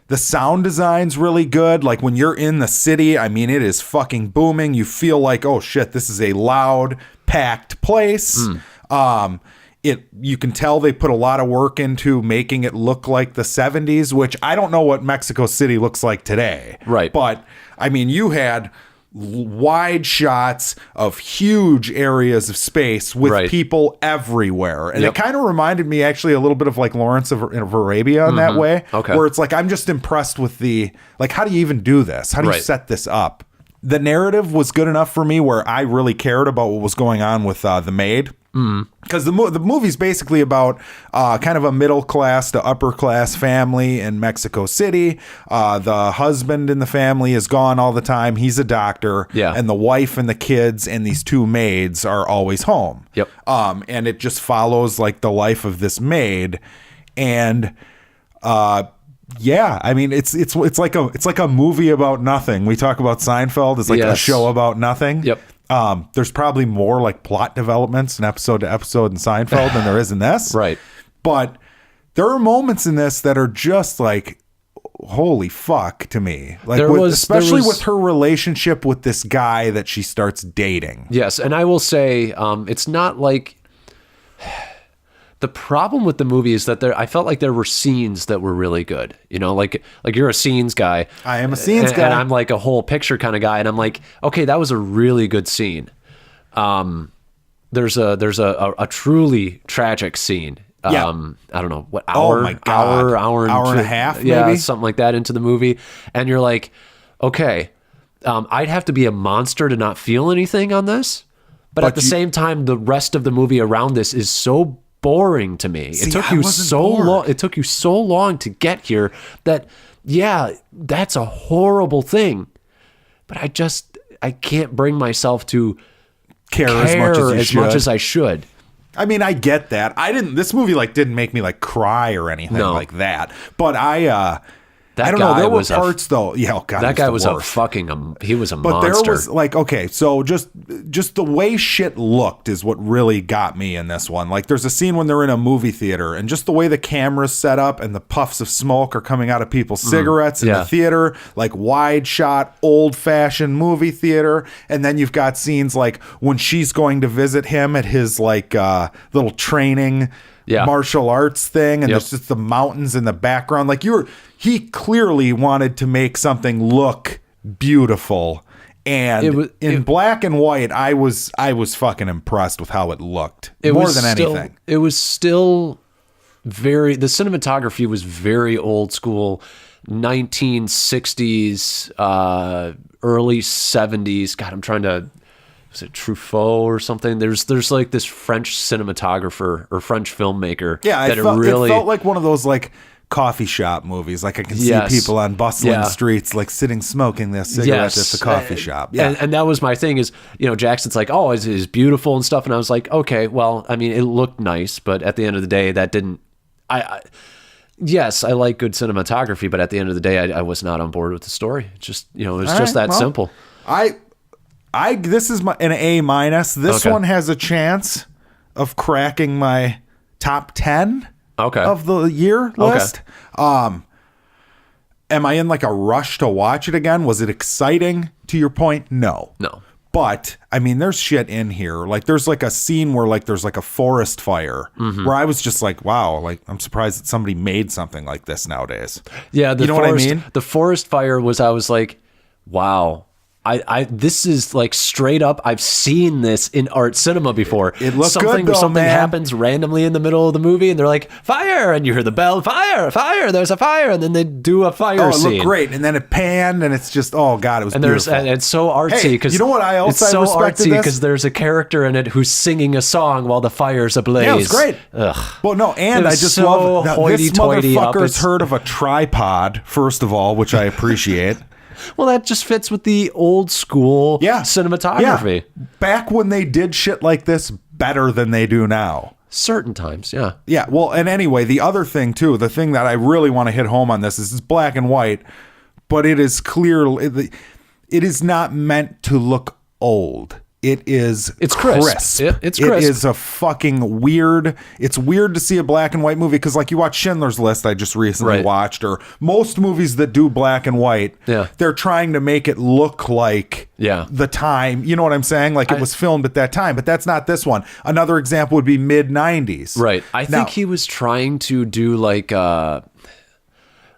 the sound design's really good. Like when you're in the city, I mean, it is fucking booming. You feel like, oh shit, this is a loud, packed place. You can tell they put a lot of work into making it look like the 70s, which I don't know what Mexico City looks like today. Right. But I mean, you had wide shots of huge areas of space with people everywhere. And it kind of reminded me actually a little bit of like Lawrence of Arabia in that way. Okay. Where it's like, I'm just impressed with like, how do you even do this? How do you set this up? The narrative was good enough for me where I really cared about what was going on with the maid. Because the movie's basically about kind of a middle class to upper class family in Mexico City. The husband in the family is gone all the time. He's a doctor. Yeah. And the wife and the kids and these 2 maids are always home. Yep. And it just follows like the life of this maid. And yeah, I mean, it's like a movie about nothing. We talk about Seinfeld as like a show about nothing. Yep. There's probably more like plot developments in episode to episode in Seinfeld than there is in this. Right. But there are moments in this that are just like, holy fuck to me. Like, especially with her relationship with this guy that she starts dating. Yes. And I will say, it's not like, the problem with the movie is that I felt like there were scenes that were really good. You know, like you're a scenes guy. I am a scenes guy. And I'm like a whole picture kind of guy. And I'm like, okay, that was a really good scene. There's a truly tragic scene. I don't know what hour, hour and a half, maybe? Yeah, something like that into the movie. And you're like, okay, I'd have to be a monster to not feel anything on this. But at the same time, the rest of the movie around this is so boring to me. See, it took you so long. It took you so long to get here that, that's a horrible thing. But I can't bring myself to care as much as I should. I mean, I get that. This movie like didn't make me like cry or anything like that. But I don't know. There were parts though. Yeah, oh God, that guy was a he was a monster. But there was like, okay, so just the way shit looked is what really got me in this one. Like, there's a scene when they're in a movie theater, and just the way the camera's set up and the puffs of smoke are coming out of people's cigarettes in the theater, like wide shot, old fashioned movie theater. And then you've got scenes like when she's going to visit him at his like little training martial arts thing, and there's just the mountains in the background. Like he clearly wanted to make something look beautiful, and in black and white, I was fucking impressed with how it looked more than anything. It was still the cinematography was very old school, 1960s, early 70s. God, I'm trying to. Was it Truffaut or something? There's like this French cinematographer or French filmmaker. Yeah, it felt like one of those like coffee shop movies. Like I can see people on bustling streets like sitting smoking their cigarettes at the coffee shop. Yeah, and that was my thing is, Jackson's like, oh, it's beautiful and stuff. And I was like, okay, well, I mean, it looked nice, but at the end of the day, that didn't, yes, I like good cinematography, but at the end of the day, I was not on board with the story. It's just, it was just that simple. This is an A-. This one has a chance of cracking my top 10 of the year list. Am I in like a rush to watch it again? Was it exciting to your point? No. But I mean, there's shit in here. Like there's like a scene where like there's like a forest fire where I was just like, wow, like I'm surprised that somebody made something like this nowadays. Yeah. You know what I mean? The forest fire I was like, wow. This is like straight up. I've seen this in art cinema before. It looks good though, something man. happens randomly in the middle of the movie, and they're like, "Fire!" and you hear the bell, "Fire! Fire!" There's a fire, and then they do a fire scene. It looked great, and then it panned, and it's just, oh god, it was beautiful. And it's so artsy because you know what I also it's so respected artsy this? because there's a character in it who's singing a song while the fire's ablaze. Yeah, it was great. Ugh. Well, no, and I just so love that this hoity-toity up. motherfucker's heard of a tripod, first of all, which I appreciate. Well, that just fits with the old school cinematography. Yeah. Back when they did shit like this better than they do now. Certain times, yeah. Yeah, well, and anyway, the other thing, too, the thing that I really want to hit home on this is it's black and white, but it is clear, it is not meant to look old. It's crisp. It's crisp. It is a fucking weird. It's weird to see a black and white movie because, like, you watch Schindler's List, I just recently watched, or most movies that do black and white, they're trying to make it look like the time. You know what I'm saying? Like it was filmed at that time, but that's not this one. Another example would be mid-90s. Right. I think he was trying to do like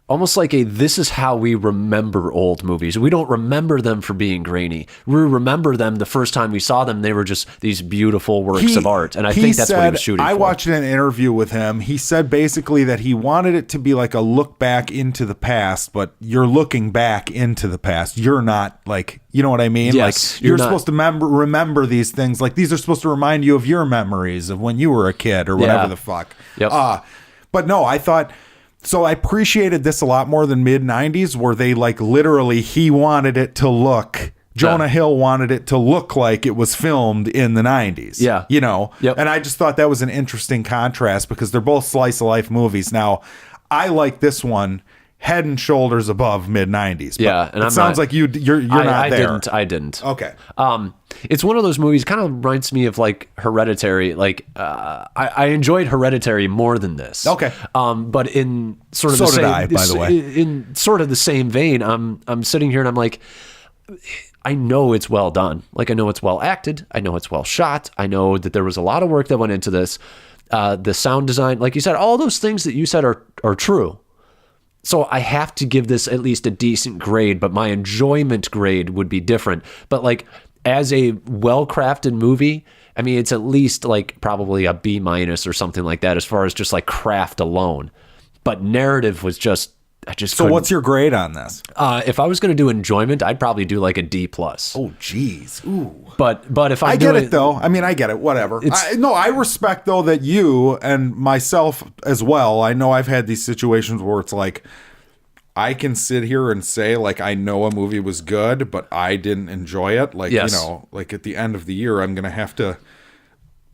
almost like this is how we remember old movies. We don't remember them for being grainy. We remember them the first time we saw them, they were just these beautiful works of art. And I think that's what he was shooting for. I watched an interview with him. He said basically that he wanted it to be like a look back into the past, but you're looking back into the past. You're not like, you know what I mean? Yes, like you're supposed to remember these things. Like these are supposed to remind you of your memories of when you were a kid or whatever the fuck. Yep. But no, I thought... So I appreciated this a lot more than mid-90s where they like literally he wanted it to look, Jonah Hill wanted it to look like it was filmed in the 90s. Yeah. You know? Yep. And I just thought that was an interesting contrast because they're both slice of life movies. Now, I like this one head and shoulders above mid-90s. Yeah. And it sounds like you're not there. I didn't. Okay. It's one of those movies, kind of reminds me of like Hereditary. Like I enjoyed Hereditary more than this. Okay. But in sort of so the same, did I, by the way. In sort of the same vein, I'm sitting here and I'm like, I know it's well done. Like I know it's well acted. I know it's well shot. I know that there was a lot of work that went into this. The sound design, like you said, all those things that you said are true. So I have to give this at least a decent grade, but my enjoyment grade would be different. But like as a well-crafted movie, I mean, it's at least like probably a B- or something like that as far as just like craft alone. But narrative was just, So what's your grade on this? If I was going to do enjoyment, I'd probably do like a D+. Oh, geez. Ooh. But if I get it though. I mean, I get it. Whatever. I respect though that you and myself as well. I know I've had these situations where it's like I can sit here and say like I know a movie was good, but I didn't enjoy it. Like you know, like at the end of the year, I'm gonna have to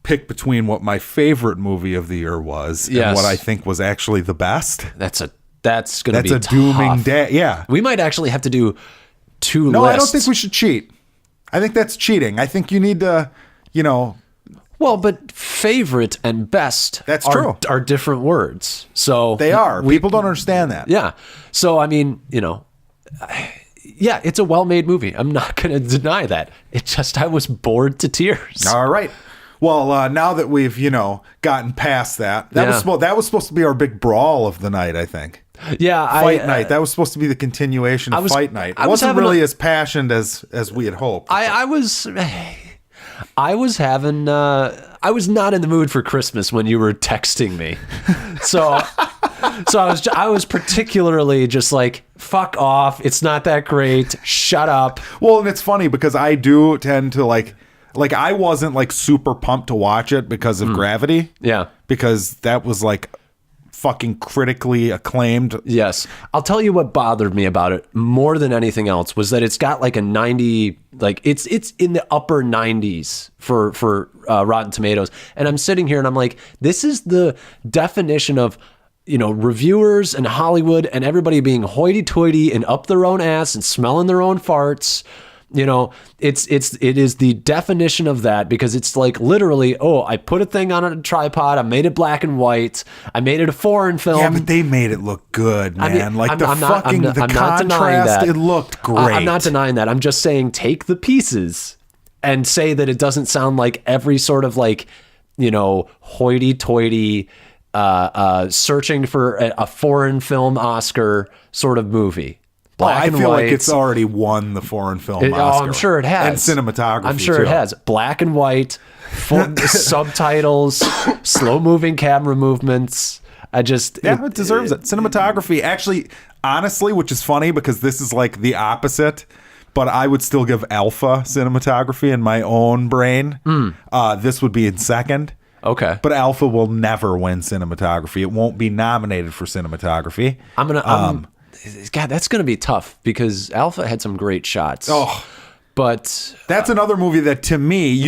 pick between what my favorite movie of the year was and what I think was actually the best. That's gonna be a dooming day. Yeah, we might actually have to do two. No, lists. I don't think we should cheat. I think that's cheating. I think you need to, you know. Well, but favorite and best are different words. So they are. People don't understand that. Yeah. So, I mean, you know, yeah, it's a well-made movie. I'm not going to deny that. It just, I was bored to tears. All right. Well, now that we've, you know, gotten past that was supposed to be our big brawl of the night, I think. Yeah, Fight night. That was supposed to be the continuation of Fight night. It wasn't really as passionate as we had hoped. I was not in the mood for Christmas when you were texting me. So I was particularly just like, fuck off. It's not that great. Shut up. Well, and it's funny because I do tend to like I wasn't like super pumped to watch it because of Gravity. Yeah. Because that was like fucking critically acclaimed. Yes. I'll tell you what bothered me about it more than anything else was that it's got like a 90, like it's in the upper 90s for Rotten Tomatoes. And I'm sitting here and I'm like, this is the definition of, you know, reviewers and Hollywood and everybody being hoity-toity and up their own ass and smelling their own farts. You know, it is the definition of that because it's like literally, oh, I put a thing on a tripod, I made it black and white, I made it a foreign film. Yeah, but they made it look good, man. I mean, like the contrast, it looked great. I'm not denying that. I'm just saying take the pieces and say that it doesn't sound like every sort of like, you know, hoity-toity, searching for a foreign film Oscar sort of movie. Black and I feel white. like it's already won the foreign film Oscar. I'm sure it has. And cinematography, I'm sure too. it has. Black and white, subtitles, slow-moving camera movements. It deserves it. Cinematography, actually, honestly, which is funny because this is like the opposite, but I would still give Alpha cinematography in my own brain. This would be in second. Okay. But Alpha will never win cinematography. It won't be nominated for cinematography. God, that's gonna be tough because Alpha had some great shots. Oh, but that's another movie that, to me,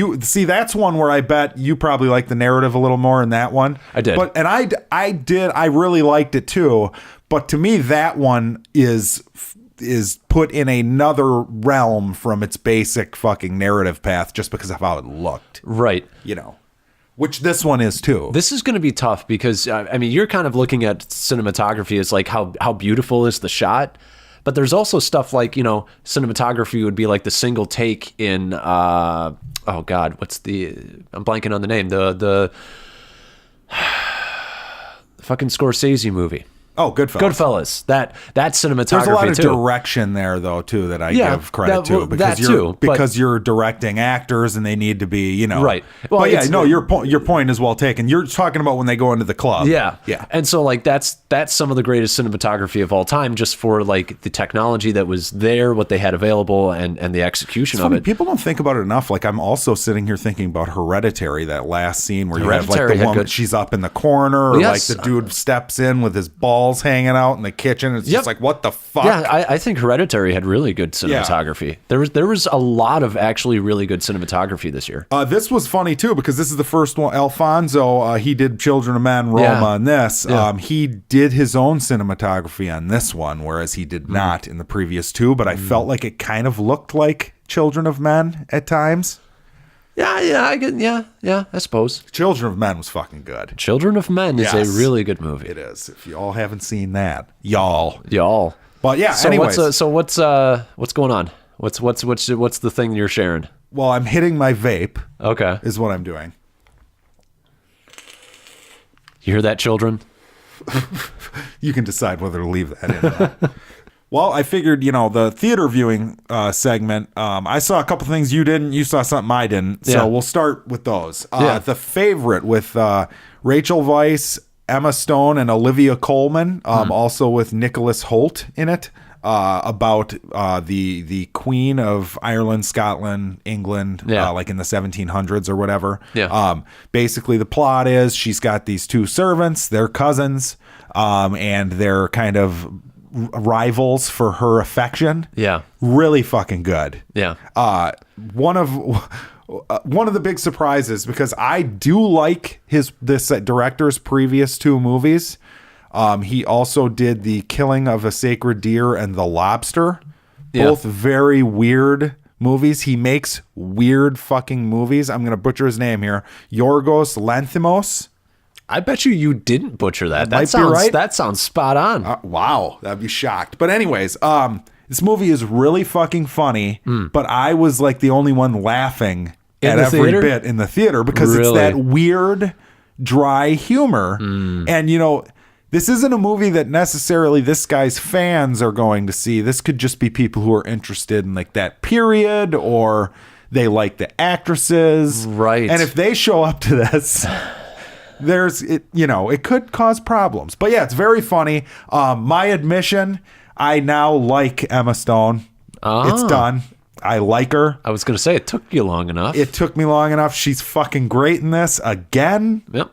that's one where I bet you probably like the narrative a little more in that one. I did. I really liked it too. But to me, that one is put in another realm from its basic fucking narrative path just because of how it looked. Right. Which this one is too. This is going to be tough because, I mean, you're kind of looking at cinematography as like how beautiful is the shot. But there's also stuff like, cinematography would be like the single take in, oh God, I'm blanking on the name, the fucking Scorsese movie. Oh, Goodfellas. Goodfellas. That cinematography. There's a lot of too. direction there, though, too, that I give credit to because you're directing actors and they need to be, right. Well, but your point is well taken. You're talking about when they go into the club. Yeah. And so like that's some of the greatest cinematography of all time, just for like the technology that was there, what they had available, and the execution of it. People don't think about it enough. Like, I'm also sitting here thinking about Hereditary, that last scene where you have like the woman, she's up in the corner, or like the dude steps in with his balls hanging out in the kitchen. It's just like, what the fuck? Yeah, I think Hereditary had really good cinematography. Yeah. There was a lot of actually really good cinematography this year. This was funny too because this is the first one. Alfonso, he did Children of Men, Roma, on this. Yeah. He did his own cinematography on this one, whereas he did not in the previous two. But I felt like it kind of looked like Children of Men at times. I suppose. Children of Men was fucking good. Children of Men is a really good movie. It is. If y'all haven't seen that, y'all. But yeah. So anyways, what's going on? What's the thing you're sharing? Well, I'm hitting my vape. Okay, is what I'm doing. You hear that, children? You can decide whether to leave that in. Well, I figured, the theater viewing segment, I saw a couple things you didn't. You saw something I didn't. So we'll start with those. The Favorite with Rachel Weisz, Emma Stone, and Olivia Colman, also with Nicholas Hoult in it, about the Queen of Ireland, Scotland, England, like in the 1700s or whatever. Yeah. Basically, the plot is she's got these two servants, they're cousins, and they're kind of rivals for her affection. Yeah. Really fucking good. Yeah. One of the big surprises, because I do like this director's previous two movies. He also did The Killing of a Sacred Deer and The Lobster. Both very weird movies. He makes weird fucking movies. I'm going to butcher his name here. Yorgos Lanthimos. I bet you didn't butcher that. That sounds spot on. Wow, that'd be shocked. But anyways, this movie is really fucking funny. But I was like the only one laughing at every bit in the theater because it's that weird, dry humor. And this isn't a movie that necessarily this guy's fans are going to see. This could just be people who are interested in like that period, or they like the actresses, right? And if they show up to this. It could cause problems. But yeah, it's very funny. My admission, I now like Emma Stone. It's done. I like her. I was going to say, it took you long enough. It took me long enough. She's fucking great in this again. Yep.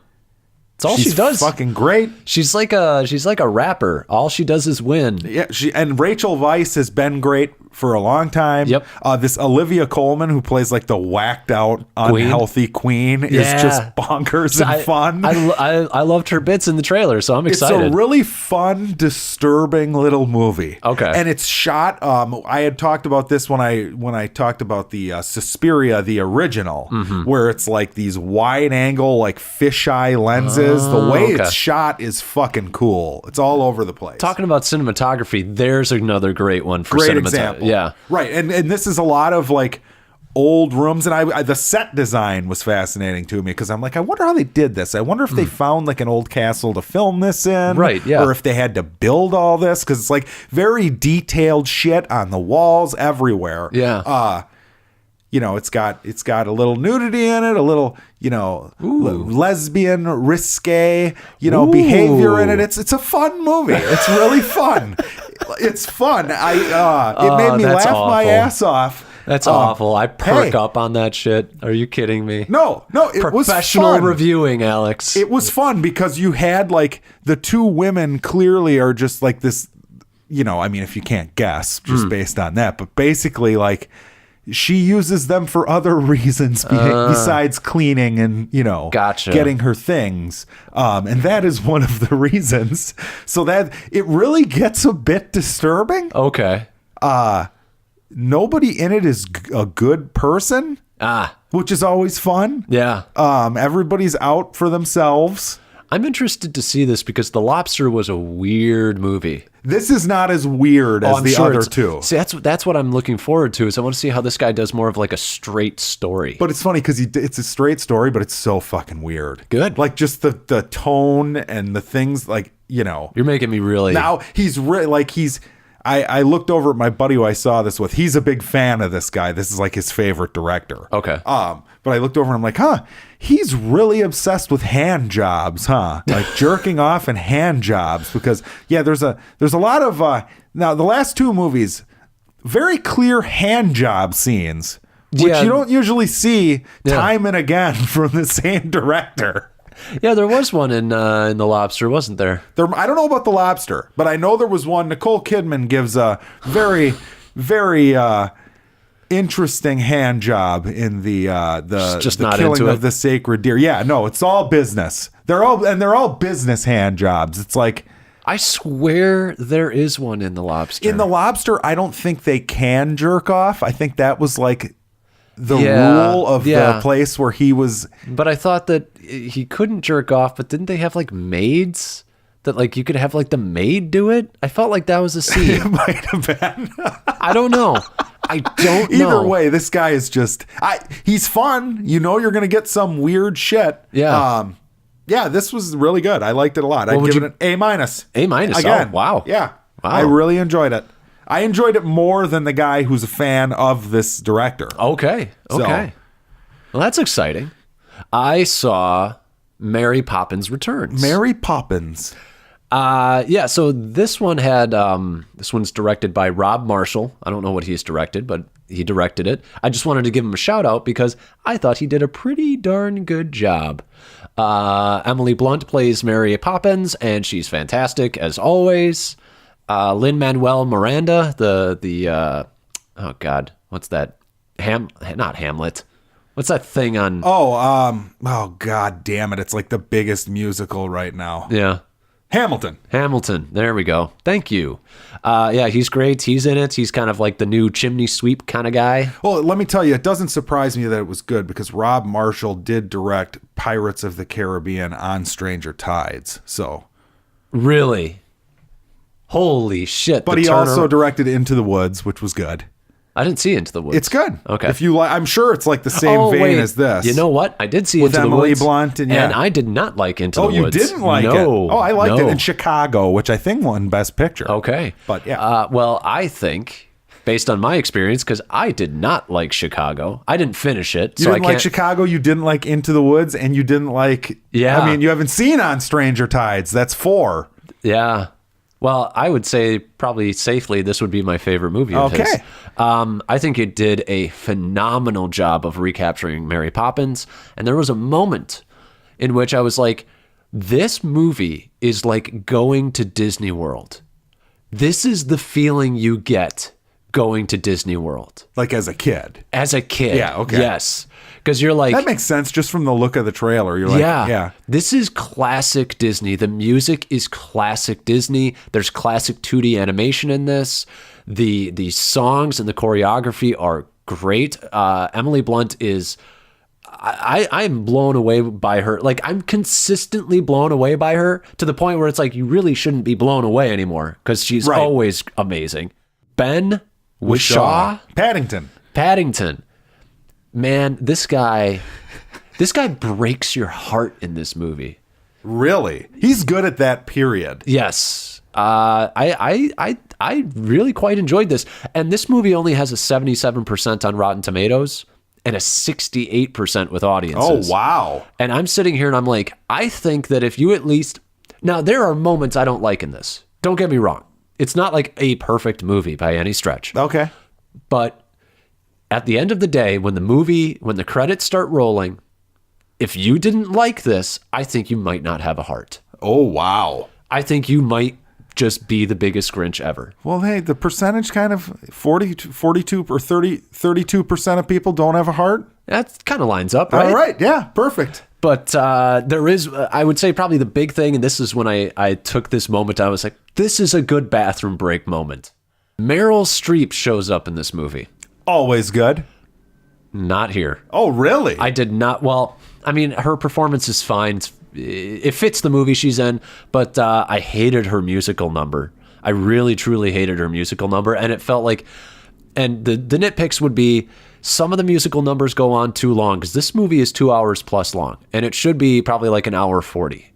It's all she does. Fucking great. She's like a rapper. All she does is win. Yeah, and Rachel Weisz has been great for a long time. Yep. This Olivia Colman, who plays like the whacked out, unhealthy queen, is just bonkers and fun. I loved her bits in the trailer, so I'm excited. It's a really fun, disturbing little movie. Okay. And it's shot. I had talked about this when I talked about the Suspiria, the original, where it's like these wide angle, like fisheye lenses. The way it's shot is fucking cool. It's all over the place. Talking about cinematography, there's another great one for great cinematography. example. Yeah. Right. And this is a lot of like old rooms, and I the set design was fascinating to me because I'm like, I wonder how they did this. I wonder if they found like an old castle to film this in, right? Yeah, or if they had to build all this because it's like very detailed shit on the walls everywhere. Yeah. It's got a little nudity in it, a little, lesbian risque, behavior in it. It's a fun movie. It's really fun. It's fun. It made me laugh my ass off. That's awful. I perk up on that shit. Are you kidding me? No, it was professional fun. reviewing, Alex. It was fun because you had like the two women clearly are just like this, if you can't guess just based on that, but basically like she uses them for other reasons besides cleaning and, gotcha. getting her things. And that is one of the reasons. So that it really gets a bit disturbing. Okay. Nobody in it is a good person. Which is always fun. Yeah. Everybody's out for themselves. I'm interested to see this because The Lobster was a weird movie. This is not as weird as the other two. See, that's what I'm looking forward to. Is I want to see how this guy does more of like a straight story. But it's funny because it's a straight story, but it's so fucking weird. Good. Like just the tone and the things like, You're making me really. Now I looked over at my buddy who I saw this with. He's a big fan of this guy. This is like his favorite director. Okay. But I looked over and I'm like, he's really obsessed with hand jobs, like jerking off and hand jobs because there's a lot of now the last two movies, very clear hand job scenes, which you don't usually see time and again from the same director. Yeah, there was one in The Lobster, wasn't there? I don't know about The Lobster, but I know there was one. Nicole Kidman gives a very, very interesting hand job in the killing of the sacred deer. Yeah, no, it's all business. They're all business hand jobs. It's like I swear there is one in The Lobster. In The Lobster, I don't think they can jerk off. I think that was like the rule of the place where he was. But I thought that he couldn't jerk off, but didn't they have like maids that like you could have like the maid do it? I felt like that was a scene. It might have been. I don't know. I don't know. Either way, this guy is just he's fun. You're going to get some weird shit. Yeah. This was really good. I liked it a lot. I'd give it an A-. A- Again. Oh, wow. Yeah. Wow. I really enjoyed it. I enjoyed it more than the guy who's a fan of this director. Okay. Well, that's exciting. I saw Mary Poppins Returns. Mary Poppins. So this one this one's directed by Rob Marshall. I don't know what he's directed, but he directed it. I just wanted to give him a shout out because I thought he did a pretty darn good job. Emily Blunt plays Mary Poppins, and she's fantastic as always. Lin-Manuel Miranda, the oh God, what's that? Not Hamlet. What's that thing on? Oh God damn it! It's like the biggest musical right now. Yeah. Hamilton. There we go. Thank you. He's great. He's in it. He's kind of like the new chimney sweep kind of guy. Well, let me tell you, it doesn't surprise me that it was good because Rob Marshall did direct Pirates of the Caribbean on Stranger Tides. So. Really? Holy shit. But he also directed Into the Woods, which was good. I didn't see Into the Woods. It's good. Okay. If you I'm sure it's like the same vein as this. You know what? I did see with Into Emily the Woods. Blunt and I did not like Into the Woods. Oh, you didn't like it? Oh, I liked it in Chicago, which I think won Best Picture. Okay. But yeah. Well, I think based on my experience, because I did not like Chicago. I didn't finish it. You didn't like Chicago, you didn't like Into the Woods, and you didn't like... Yeah. I mean, you haven't seen On Stranger Tides. That's 4. Yeah. Well, I would say probably safely this would be my favorite movie of his. I think it did a phenomenal job of recapturing Mary Poppins. And there was a moment in which I was like, this movie is like going to Disney World. This is the feeling you get going to Disney World. Like as a kid? As a kid. Yeah, okay. Yes. Because you're like... That makes sense just from the look of the trailer. You're like, yeah. This is classic Disney. The music is classic Disney. There's classic 2D animation in this. The songs and the choreography are great. Emily Blunt is... I'm blown away by her. Like, I'm consistently blown away by her to the point where it's like, you really shouldn't be blown away anymore because she's always amazing. Ben Whishaw? Paddington. man, this guy breaks your heart in this movie. Really? He's good at that period. Yes. I really quite enjoyed this. And this movie only has a 77% on Rotten Tomatoes and a 68% with audiences. Oh, wow. And I'm sitting here and I'm like, I think that if you at least... Now, there are moments I don't like in this. Don't get me wrong. It's not like a perfect movie by any stretch. Okay. But at the end of the day, when the credits start rolling, if you didn't like this, I think you might not have a heart. Oh, wow. I think you might just be the biggest Grinch ever. Well, hey, the percentage kind of 42 or 32% of people don't have a heart. That kind of lines up, right? All right. Yeah, perfect. But there is, I would say, probably the big thing, and this is when I took this moment, I was like, this is a good bathroom break moment. Meryl Streep shows up in this movie. Always good. Not here. Oh, really? I did not. Well, I mean, her performance is fine. It fits the movie she's in, but I hated her musical number. I really, truly hated her musical number, and it felt like, and the nitpicks would be, some of the musical numbers go on too long, because this movie is 2 hours plus long, and it should be probably like an hour 40.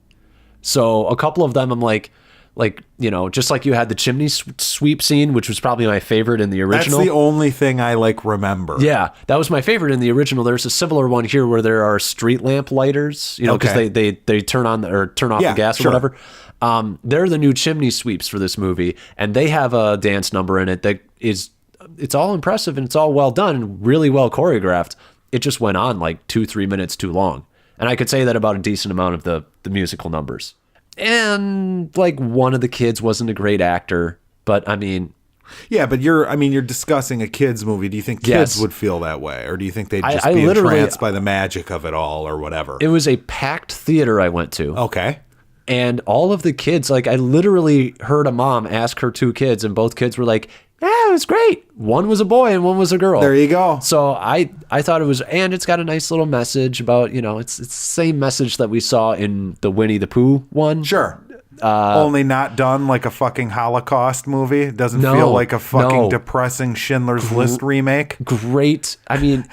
So a couple of them, I'm like, you know, just like you had the chimney sweep scene, which was probably my favorite in the original. That's the only thing I remember. Yeah, that was my favorite in the original. There's a similar one here where there are street lamp lighters, you know, because they turn on or turn off the gas or whatever. They're the new chimney sweeps for this movie, and they have a dance number in it that is, it's all impressive and it's all well done and really well choreographed. It just went on like 2-3 minutes too long. And I could say that about a decent amount of the musical numbers. And like one of the kids wasn't a great actor, but I mean... Yeah, but you're discussing a kid's movie. Do you think kids would feel that way? Or do you think they'd just be entranced by the magic of it all or whatever? It was a packed theater I went to. Okay. And all of the kids, like I literally heard a mom ask her 2 kids and both kids were like, yeah, it was great. One was a boy and one was a girl. There you go. So I thought it was, and it's got a nice little message about, you know, it's the same message that we saw in the Winnie the Pooh one. Sure. Only not done like a fucking Holocaust movie. It doesn't feel like a fucking depressing Schindler's List remake. Great. I mean,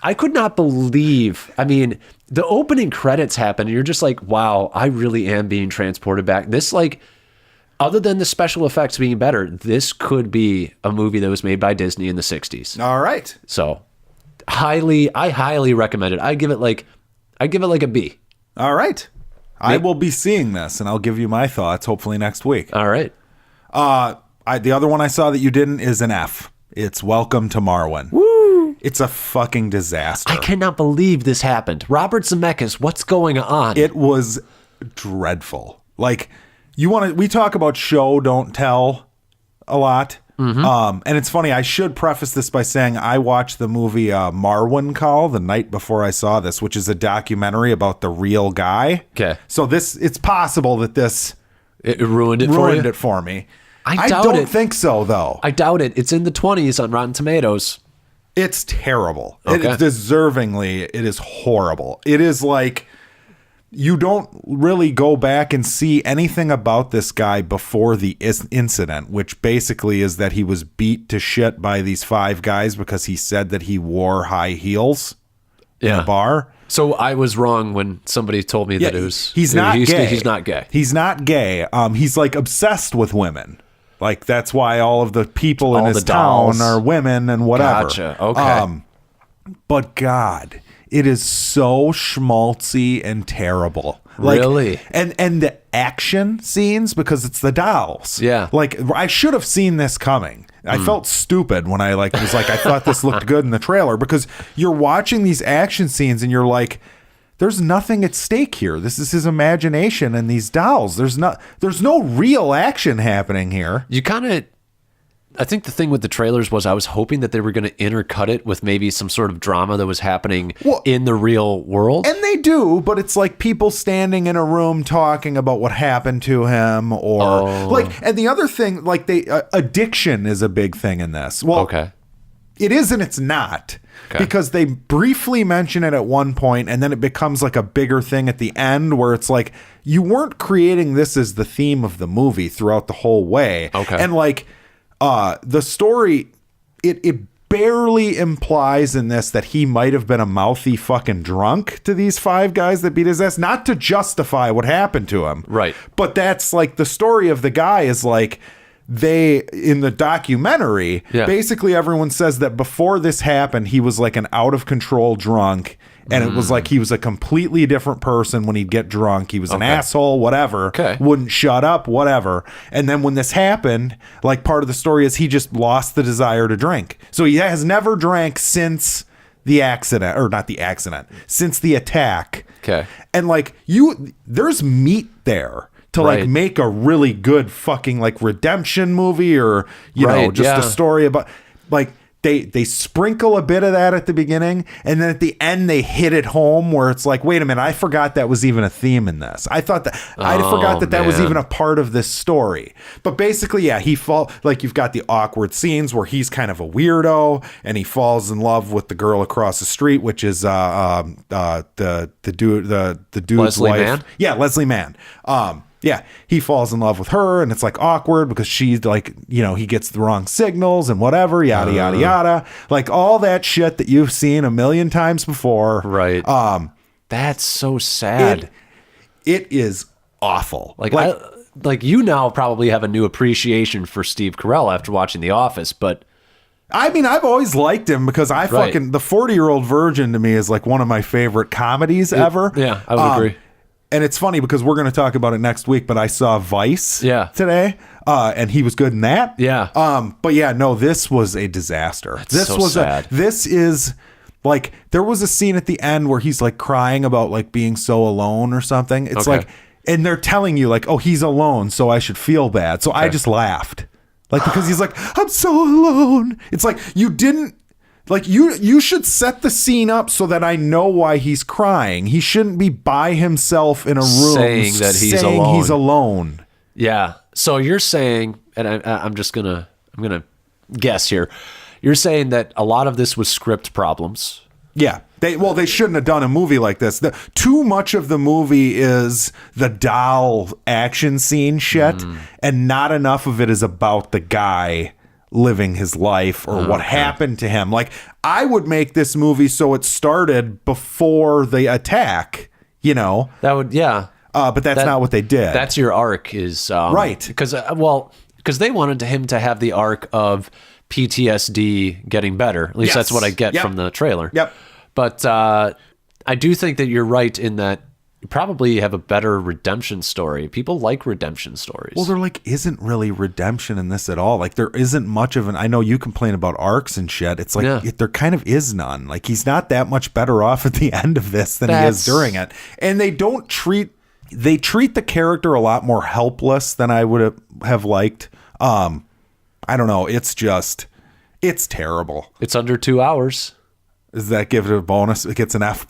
I could not believe, the opening credits happen and you're just like, wow, I really am being transported back. This like, other than the special effects being better, this could be a movie that was made by Disney in the 60s. All right. So, I highly recommend it. I give it like a B. All right. I will be seeing this, and I'll give you my thoughts hopefully next week. All right. The other one I saw that you didn't is an F. It's Welcome to Marwen. Woo! It's a fucking disaster. I cannot believe this happened. Robert Zemeckis, what's going on? It was dreadful. Like, we talk about show, don't tell a lot. Mm-hmm. And it's funny, I should preface this by saying I watched the movie Marwen Call the night before I saw this, which is a documentary about the real guy. Okay. So it's possible that it ruined it for me. I don't think so, though. I doubt it. It's in the 20s on Rotten Tomatoes. It's terrible. Okay. Deservingly, it is horrible. It is like... You don't really go back and see anything about this guy before the incident, which basically is that he was beat to shit by these 5 guys because he said that he wore high heels in a bar. So I was wrong when somebody told me that it was... He's not gay. He's not gay. He's not gay. He's like obsessed with women. Like that's why all of the people in his town are women and whatever. Gotcha. Okay. But God... It is so schmaltzy and terrible. Like, really? And the action scenes, because it's the dolls. Yeah. Like, I should have seen this coming. I felt stupid when I I thought this looked good in the trailer, because you're watching these action scenes and you're like, there's nothing at stake here. This is his imagination and these dolls. There's no real action happening here. You kind of... I think the thing with the trailers was I was hoping that they were going to intercut it with maybe some sort of drama that was happening in the real world. And they do, but it's like people standing in a room talking about what happened to him and the other thing, addiction is a big thing in this. Well, okay. It is and it's not. Okay. Because they briefly mention it at one point and then it becomes like a bigger thing at the end where it's like you weren't creating this as the theme of the movie throughout the whole way. Okay. And the story, it barely implies in this that he might have been a mouthy fucking drunk to these 5 guys that beat his ass, not to justify what happened to him. Right. But that's like the story of the guy is like, they, in the documentary, basically everyone says that before this happened, he was like an out of control drunk. And it was like he was a completely different person when he'd get drunk. He was an asshole, whatever. Wouldn't shut up, whatever. And then when this happened, like part of the story is he just lost the desire to drink. So he has never drank since the accident, or not the accident, since the attack. And like there's meat there to like make a really good fucking like redemption movie, or you know, just a story about like they sprinkle a bit of that at the beginning, and then at the end they hit it home where it's like, wait a minute, I forgot that was even a theme in this. I thought that I forgot that was even a part of this story. But basically, he like you've got the awkward scenes where he's kind of a weirdo and he falls in love with the girl across the street, which is the dude's Leslie wife. Mann? Yeah, Leslie Mann. Yeah, he falls in love with her, and it's like awkward because she's like, you know, he gets the wrong signals and whatever, yada yada yada, like all that shit that you've seen a million times before. Right. That's so sad. It is awful. Like you now probably have a new appreciation for Steve Carell after watching The Office, but I mean, I've always liked him because the 40-Year-Old Virgin to me is like one of my favorite comedies ever. Yeah, I would agree. And it's funny because we're going to talk about it next week, but I saw Vice today, and he was good in that. Yeah. But yeah, no, this was a disaster. This was sad. This is like, there was a scene at the end where he's like crying about like being so alone or something. It's like, and they're telling you like, oh, he's alone, so I should feel bad. So I just laughed. Like, because he's like, I'm so alone. It's like, you didn't. Like, you should set the scene up so that I know why he's crying. He shouldn't be by himself in a room saying that he's alone. Yeah. So you're saying, and I'm gonna guess here. You're saying that a lot of this was script problems. Yeah. They shouldn't have done a movie like this. Too much of the movie is the doll action scene shit, and not enough of it is about the guy living his life or what happened to him. Like, I would make this movie so it started before the attack, you know. That would but that's not what they did. That's your arc is right. Because they wanted him to have the arc of PTSD getting better. At least that's what I get from the trailer. Yep. But I do think that you're right in that you probably have a better redemption story. People like redemption stories. Well, there like isn't really redemption in this at all. Like, there isn't much of I know you complain about arcs and shit. It's like there kind of is none. Like, he's not that much better off at the end of this than he is during it. And they treat the character a lot more helpless than I would have liked. I don't know. It's terrible. It's under 2 hours. Does that give it a bonus? It gets an F+.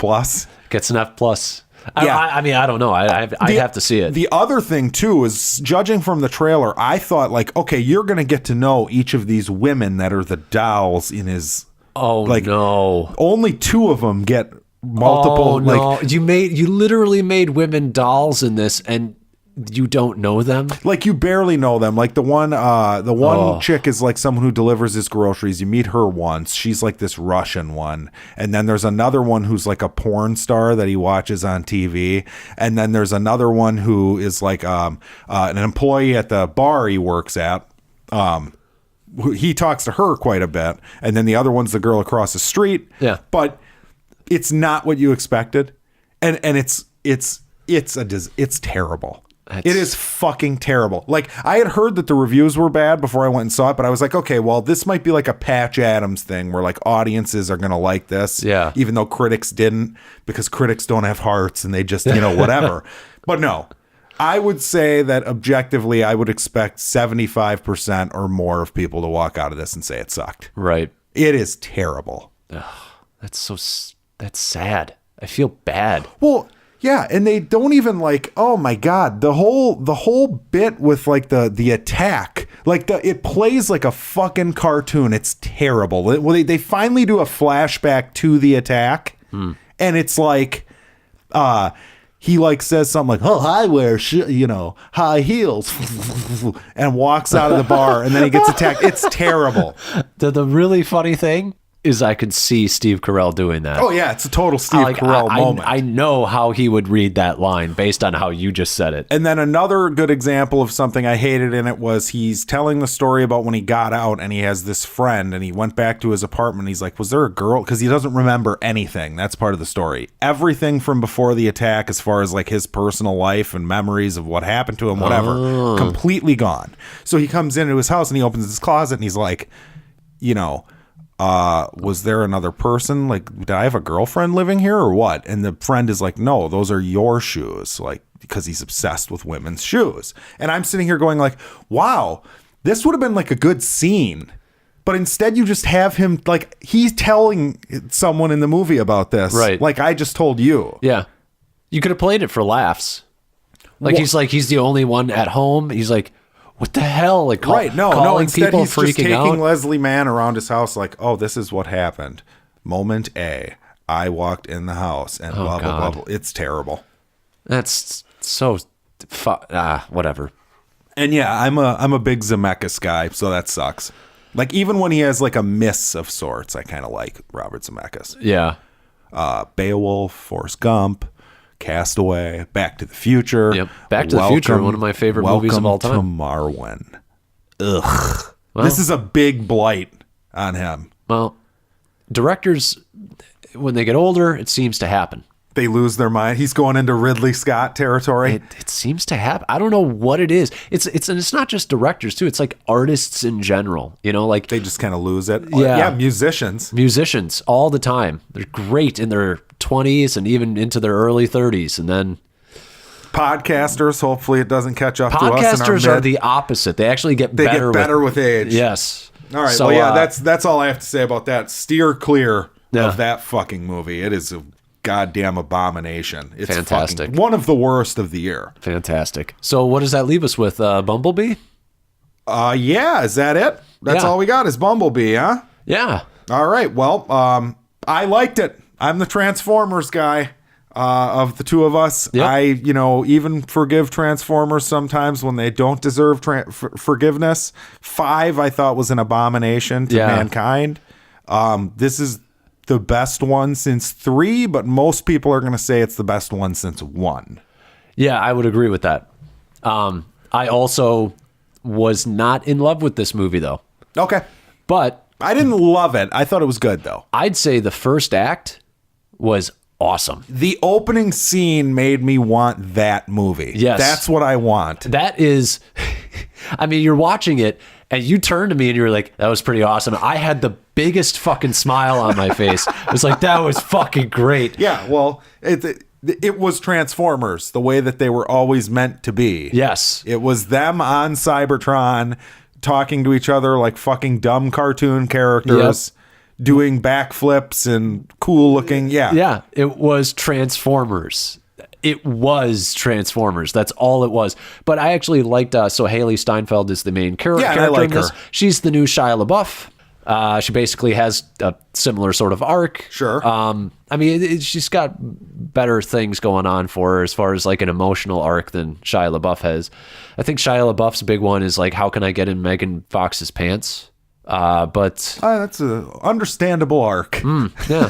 Gets an F+. Yeah. I mean, I don't know. I have to see it. The other thing, too, is judging from the trailer, I thought, like, okay, you're going to get to know each of these women that are the dolls in his... Oh, like, no. Only 2 of them get multiple... Oh, no. Like, you literally made women dolls in this, and you don't know them? Like, you barely know them. Like, the one chick is like someone who delivers his groceries. You meet her once. She's like this Russian one. And then there's another one who's like a porn star that he watches on TV. And then there's another one who is like an employee at the bar he works at. He talks to her quite a bit. And then the other one's the girl across the street. Yeah. But it's not what you expected. And it's terrible. It is fucking terrible. Like, I had heard that the reviews were bad before I went and saw it, but I was like, okay, well, this might be like a Patch Adams thing where like audiences are going to like this. Yeah. Even though critics didn't, because critics don't have hearts and they just, whatever. But no, I would say that objectively, I would expect 75% or more of people to walk out of this and say it sucked. Right. It is terrible. That's sad. I feel bad. Well, yeah, and they don't even like, oh my God, the whole bit with like the attack, like it plays like a fucking cartoon. It's terrible. Well, they finally do a flashback to the attack, and it's like, he like says something like, "Oh, I wear high heels," and walks out of the bar, and then he gets attacked. It's terrible. The really funny thing is I could see Steve Carell doing that. Oh yeah, it's a total Steve Carell moment. I know how he would read that line based on how you just said it. And then another good example of something I hated in it was he's telling the story about when he got out and he has this friend and he went back to his apartment. He's like, was there a girl? Because he doesn't remember anything. That's part of the story. Everything from before the attack, as far as like his personal life and memories of what happened to him, whatever, completely gone. So he comes into his house and he opens his closet and he's like, was there another person? Like, did I have a girlfriend living here or what? And the friend is like, no, those are your shoes. Like, because he's obsessed with women's shoes. And I'm sitting here going like, wow, this would have been like a good scene. But instead you just have him like, he's telling someone in the movie about this. Right. Like I just told you. Yeah. You could have played it for laughs. Like, he's the only one at home. He's like, what the hell? Like, calling instead people, he's just taking out. Leslie Mann around his house like, oh, this is what happened. Moment A, I walked in the house and blah, blah, blah. It's terrible. That's so, whatever. And yeah, I'm a big Zemeckis guy, so that sucks. Like, even when he has like a miss of sorts, I kind of like Robert Zemeckis. Yeah. Beowulf, Forrest Gump, Castaway, Back to the Future. Yep. Back to the Future, one of my favorite movies of all time. Welcome to Marwen. Ugh. Well, this is a big blight on him. Well, directors, when they get older, it seems to happen. They lose their mind. He's going into Ridley Scott territory. It seems to happen. I don't know what it is. It's not just directors too. It's like artists in general. Like they just kind of lose it. Yeah, musicians all the time. They're great in their 20s and even into their early 30s, and then podcasters. Hopefully, it doesn't catch up to us. Podcasters are the opposite. They actually get better with age. Yes. All right. So, well, yeah, that's all I have to say about that. Steer clear of that fucking movie. It is a goddamn abomination. It's fantastic. One of the worst of the year. Fantastic. So what does that leave us with? Bumblebee? Yeah. Is that it? That's all we got is Bumblebee, huh? Yeah. All right. Well, I liked it. I'm the Transformers guy of the two of us. Yep. I, even forgive Transformers sometimes when they don't deserve forgiveness. 5, I thought, was an abomination to mankind. This is the best one since 3, but most people are going to say it's the best one since 1. Yeah, I would agree with that. I also was not in love with this movie, though. Okay. But I didn't love it. I thought it was good, though. I'd say the first act was awesome. The opening scene made me want that movie. Yes. That's what I want. That is, I mean, you're watching it, and you turned to me and you were like, that was pretty awesome. I had the biggest fucking smile on my face. It was like, that was fucking great. Yeah, well, it was Transformers, the way that they were always meant to be. Yes. It was them on Cybertron talking to each other like fucking dumb cartoon characters, doing backflips and cool looking. Yeah. Yeah, it was Transformers. It was Transformers. That's all it was. But I actually liked, so Haley Steinfeld is the main character I like in this. her. She's the new Shia LaBeouf. She basically has a similar sort of arc. Sure. I mean, she's got better things going on for her as far as like an emotional arc than Shia LaBeouf has. I think Shia LaBeouf's big one is like, how can I get in Megan Fox's pants? But that's an understandable arc. Yeah.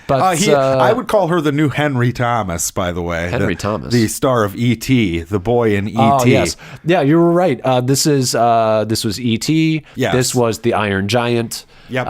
But I would call her the new Henry Thomas, by the way. Henry Thomas, the star of E.T., the boy in E.T. Oh, yes. Yeah, you were right. This was E.T. Yes. This was the Iron Giant. Yep.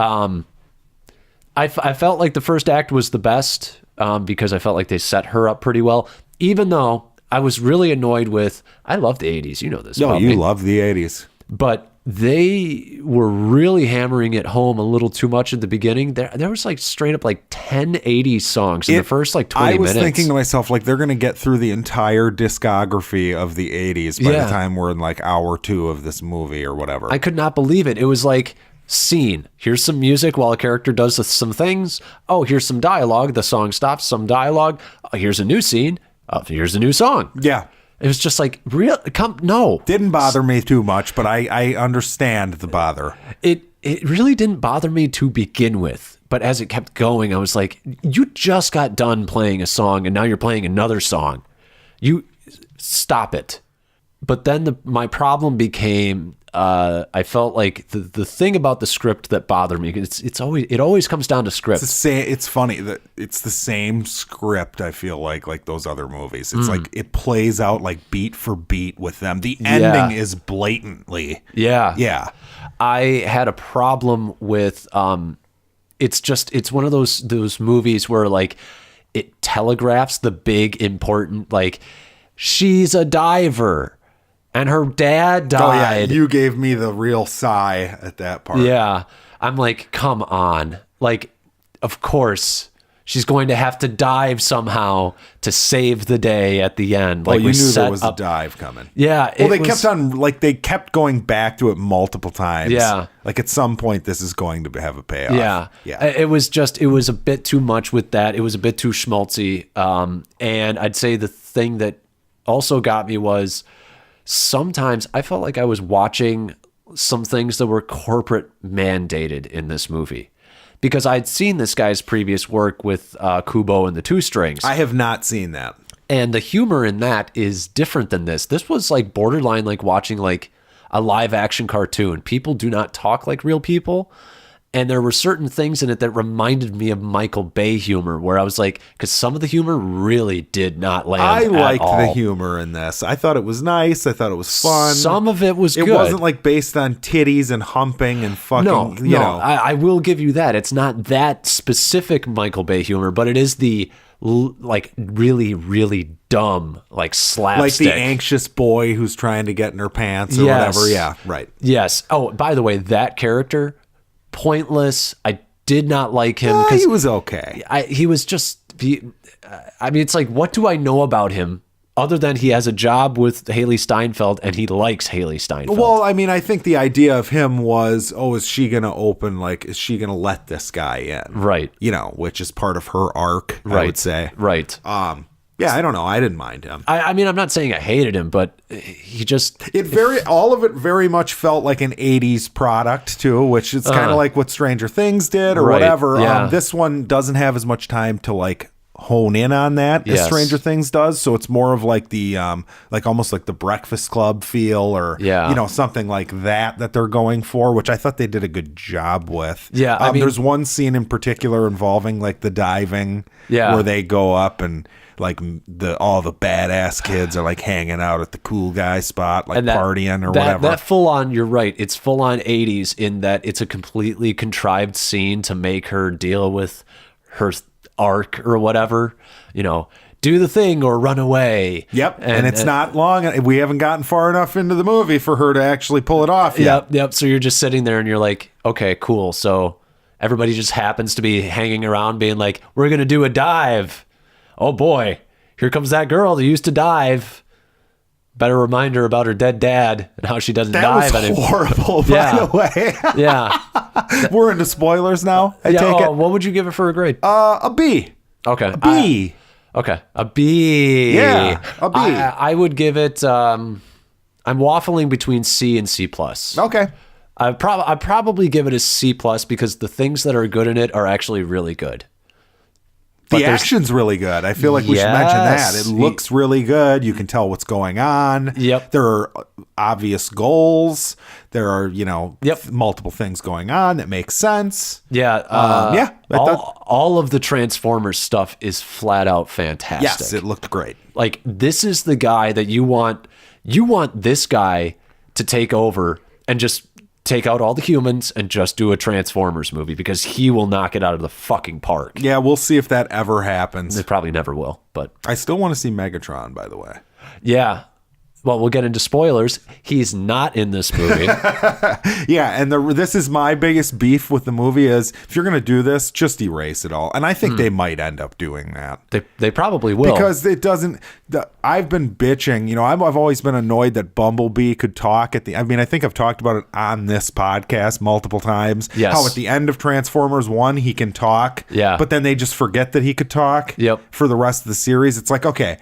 I felt like the first act was the best because I felt like they set her up pretty well. Even though I was really annoyed with, I love the 80s. You know this. No, you love the 80s. But they were really hammering it home a little too much at the beginning. There was like straight up like 10 80s songs in the first like 20 minutes. I was thinking to myself, like, they're going to get through the entire discography of the 80s by the time we're in like hour 2 of this movie or whatever. I could not believe it. It was like, scene. Here's some music while a character does some things. Oh, here's some dialogue. The song stops, some dialogue. Oh, here's a new scene. Oh, here's a new song. Yeah. It was just like, no. Didn't bother me too much, but I understand the bother. It really didn't bother me to begin with, but as it kept going, I was like, you just got done playing a song and now you're playing another song. You stop it. But then my problem became, I felt like the thing about the script that bothered me, it always comes down to script. It's funny that it's the same script. I feel like those other movies. It's like it plays out like beat for beat with them. The ending is blatantly. Yeah. I had a problem with, it's one of those movies where like it telegraphs the big important, like she's a diver. And her dad died. Oh, yeah. You gave me the real sigh at that part. Yeah. I'm like, come on. Like, of course, she's going to have to dive somehow to save the day at the end. Like, you knew there was a dive coming. Yeah. Well, they kept going back to it multiple times. Yeah. Like, at some point, this is going to have a payoff. Yeah. It was a bit too much with that. It was a bit too schmaltzy. And I'd say the thing that also got me was, sometimes I felt like I was watching some things that were corporate mandated in this movie because I'd seen this guy's previous work with Kubo and the Two Strings. I have not seen that. And the humor in that is different than this. This was like borderline like watching like a live action cartoon. People do not talk like real people. And there were certain things in it that reminded me of Michael Bay humor, where I was like, because some of the humor really did not land I liked at all. the humor in this. I thought it was nice. I thought it was fun. Some of it was good. It wasn't like based on titties and humping and fucking, No, I will give you that. It's not that specific Michael Bay humor, but it is the like really, really dumb, like slapstick. Like the anxious boy who's trying to get in her pants or whatever. Yeah, right. Yes. Oh, by the way, that character... pointless. I did not like him because he was okay. He was just. I mean, it's like, what do I know about him other than he has a job with Haley Steinfeld and he likes Haley Steinfeld? Well, I mean, I think the idea of him was, is she going to open? Like, is she going to let this guy in? Right. Which is part of her arc. I would say. Right. Yeah, I don't know. I didn't mind him. I mean, I'm not saying I hated him, but he just... all of it very much felt like an 80s product, too, which is kind of like what Stranger Things did or whatever. Yeah. This one doesn't have as much time to, like, hone in on that as Stranger Things does. So it's more of like the, like almost like the Breakfast Club feel or, something like that they're going for, which I thought they did a good job with. Yeah. I mean, there's one scene in particular involving, like, the diving where they go up and... like all the badass kids are like hanging out at the cool guy spot, like partying or whatever. That full on, you're right. It's full on 80s in that it's a completely contrived scene to make her deal with her arc or whatever, do the thing or run away. Yep. And it's not long. We haven't gotten far enough into the movie for her to actually pull it off yet. Yep. So you're just sitting there and you're like, okay, cool. So everybody just happens to be hanging around being like, we're going to do a dive. Oh boy, here comes that girl that used to dive. Better remind her about her dead dad and how she doesn't dive anymore. That was horrible, by the way. Yeah. We're into spoilers now, I take it. What would you give it for a grade? A B. Okay. A B. Okay. A B. Yeah, a B. I would give it, I'm waffling between C and C+. Okay. I'd probably give it a C+ because the things that are good in it are actually really good. The action's really good. I feel like we should mention that. It looks really good. You can tell what's going on. Yep. There are obvious goals. There are, multiple things going on that make sense. Yeah. All of the Transformers stuff is flat out fantastic. Yes, it looked great. Like, this is the guy that you want. You want this guy to take over and just take out all the humans and just do a Transformers movie because he will knock it out of the fucking park. Yeah, we'll see if that ever happens. It probably never will, but I still want to see Megatron, by the way. Yeah. Well, we'll get into spoilers. He's not in this movie. Yeah, and this is my biggest beef with the movie is if you're going to do this, just erase it all. And I think they might end up doing that. They probably will. Because it doesn't... I've been bitching. I've always been annoyed that Bumblebee could talk at the... I mean, I think I've talked about it on this podcast multiple times. Yes. How at the end of Transformers 1, he can talk. Yeah. But then they just forget that he could talk. Yep. For the rest of the series. It's like, okay...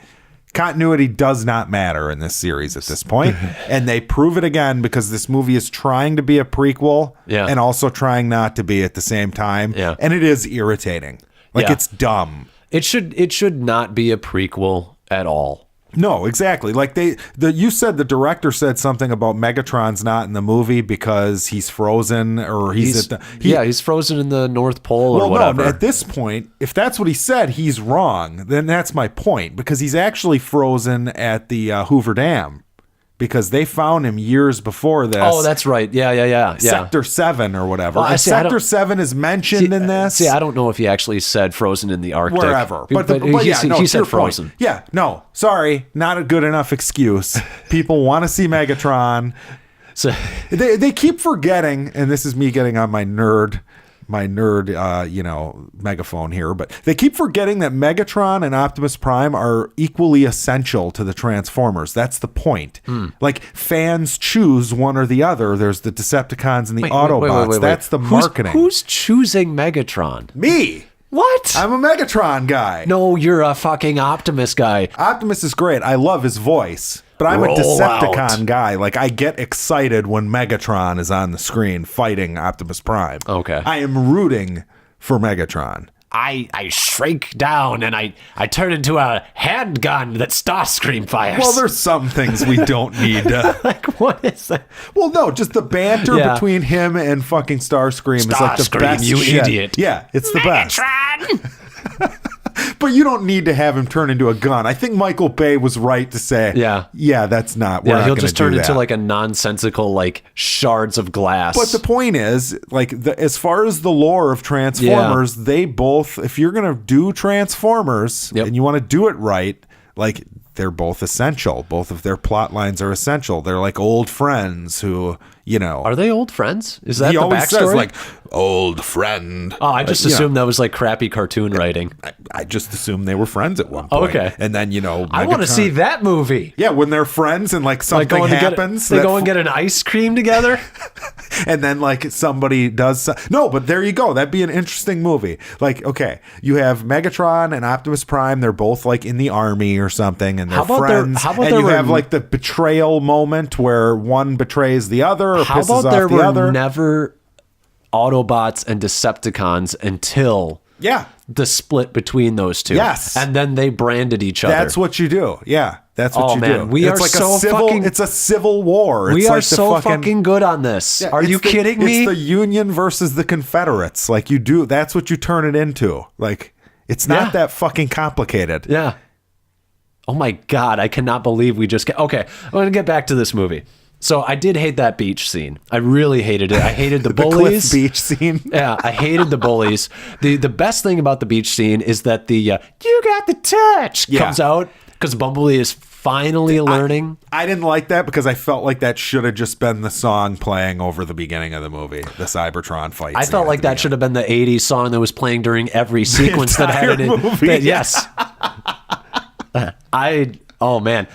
Continuity does not matter in this series at this point, and they prove it again because this movie is trying to be a prequel and also trying not to be at the same time, and it is irritating. Like, it's dumb. It should not be a prequel at all. No, exactly. Like you said, the director said something about Megatron's not in the movie because he's frozen, or he's frozen in the North Pole or whatever. No, at this point, if that's what he said, he's wrong. Then that's my point, because he's actually frozen at the Hoover Dam. Because they found him years before this. Oh, that's right. Yeah. Sector 7 or whatever. Well, Sector 7 is mentioned in this. See, I don't know if he actually said frozen in the Arctic. Wherever. But he said frozen. Point. Yeah, no. Sorry. Not a good enough excuse. People want to see Megatron. So they keep forgetting, and this is me getting on my nerd megaphone here, but they keep forgetting that Megatron and Optimus Prime are equally essential to the Transformers. That's the point. Like, fans choose one or the other. There's the Decepticons and the Autobots. Wait. That's the marketing. Who's choosing Megatron? Me. What? I'm a Megatron guy. No, you're a fucking Optimus guy. Optimus is great. I love his voice. But I'm a Decepticon guy. Like, I get excited when Megatron is on the screen fighting Optimus Prime. Okay. I am rooting for Megatron. I shrink down and I turn into a handgun that Starscream fires. Well, there's some things we don't need. Like, what is that? Well, no, just the banter between him and fucking Starscream is like the best you shit. Idiot. Yeah, it's the best. Megatron! But you don't need to have him turn into a gun. I think Michael Bay was right to say, that's not. We're not he'll just turn into that. like a nonsensical, like, shards of glass. But the point is, like, as far as the lore of Transformers, they both, if you're gonna do Transformers and you want to do it right, like, they're both essential. Both of their plot lines are essential. They're like old friends who, Are they old friends? Is that he the always backstory? says, like, old friend. Oh, I just assumed that was like crappy cartoon writing. I just assumed they were friends at one point. Okay. And then, I want to see that movie. Yeah, when they're friends and like something happens. They go and get an ice cream together. And then like somebody does. No, but there you go. That'd be an interesting movie. Like, okay, you have Megatron and Optimus Prime. They're both like in the army or something, and they're friends. And you have like the betrayal moment where one betrays the other or pisses off the other. How about there were never Autobots and Decepticons until the split between those two? Yes. And then they branded each other. That's what you do. Yeah. That's what you do. It's a civil war. We are so fucking good on this. Are you kidding me? It's the Union versus the Confederates. Like, you do. That's what you turn it into. Like, it's not that fucking complicated. Yeah. Oh my God. I cannot believe we just okay. I'm going to get back to this movie. So I did hate that beach scene. I really hated it. I hated the bullies. Cliff beach scene. Yeah, I hated the bullies. The best thing about the beach scene is that the "you got the touch" comes out because Bumblebee is finally learning. I didn't like that because I felt like that should have just been the song playing over the beginning of the movie, the Cybertron fight. I felt like that should have been the 80s song that was playing during every sequence that had it in. Yes. Oh man.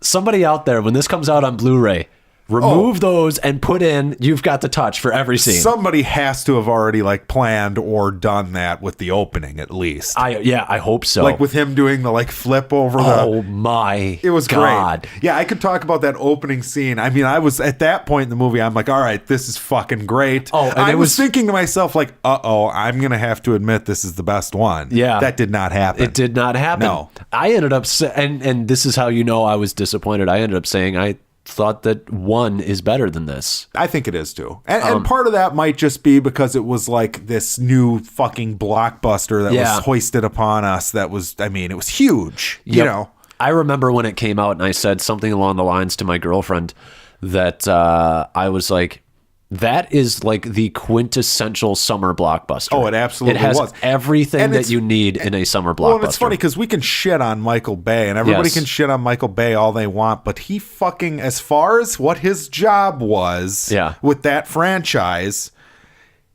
Somebody out there, when this comes out on Blu-ray, remove those and put in "You've Got the Touch" for every scene. Somebody has to have already like planned or done that with the opening at least. I hope so. Like with him doing the like flip over it was great. Yeah, I could talk about that opening scene. I mean, I was at that point in the movie, I'm like, all right, this is fucking great. And I was thinking to myself like, I'm going to have to admit this is the best one. Yeah. That did not happen. It did not happen. No. I ended up and this is how I was disappointed. I ended up saying I thought that one is better than this. I think it is too. And part of that might just be because it was like this new fucking blockbuster that was hoisted upon us. That was, I mean, it was huge, you know. I remember when it came out and I said something along the lines to my girlfriend that I was like, that is like the quintessential summer blockbuster. Oh, it absolutely was. It has everything that you need in a summer blockbuster. Well, and it's funny because we can shit on Michael Bay, and everybody can shit on Michael Bay all they want, but he fucking, as far as what his job was with that franchise,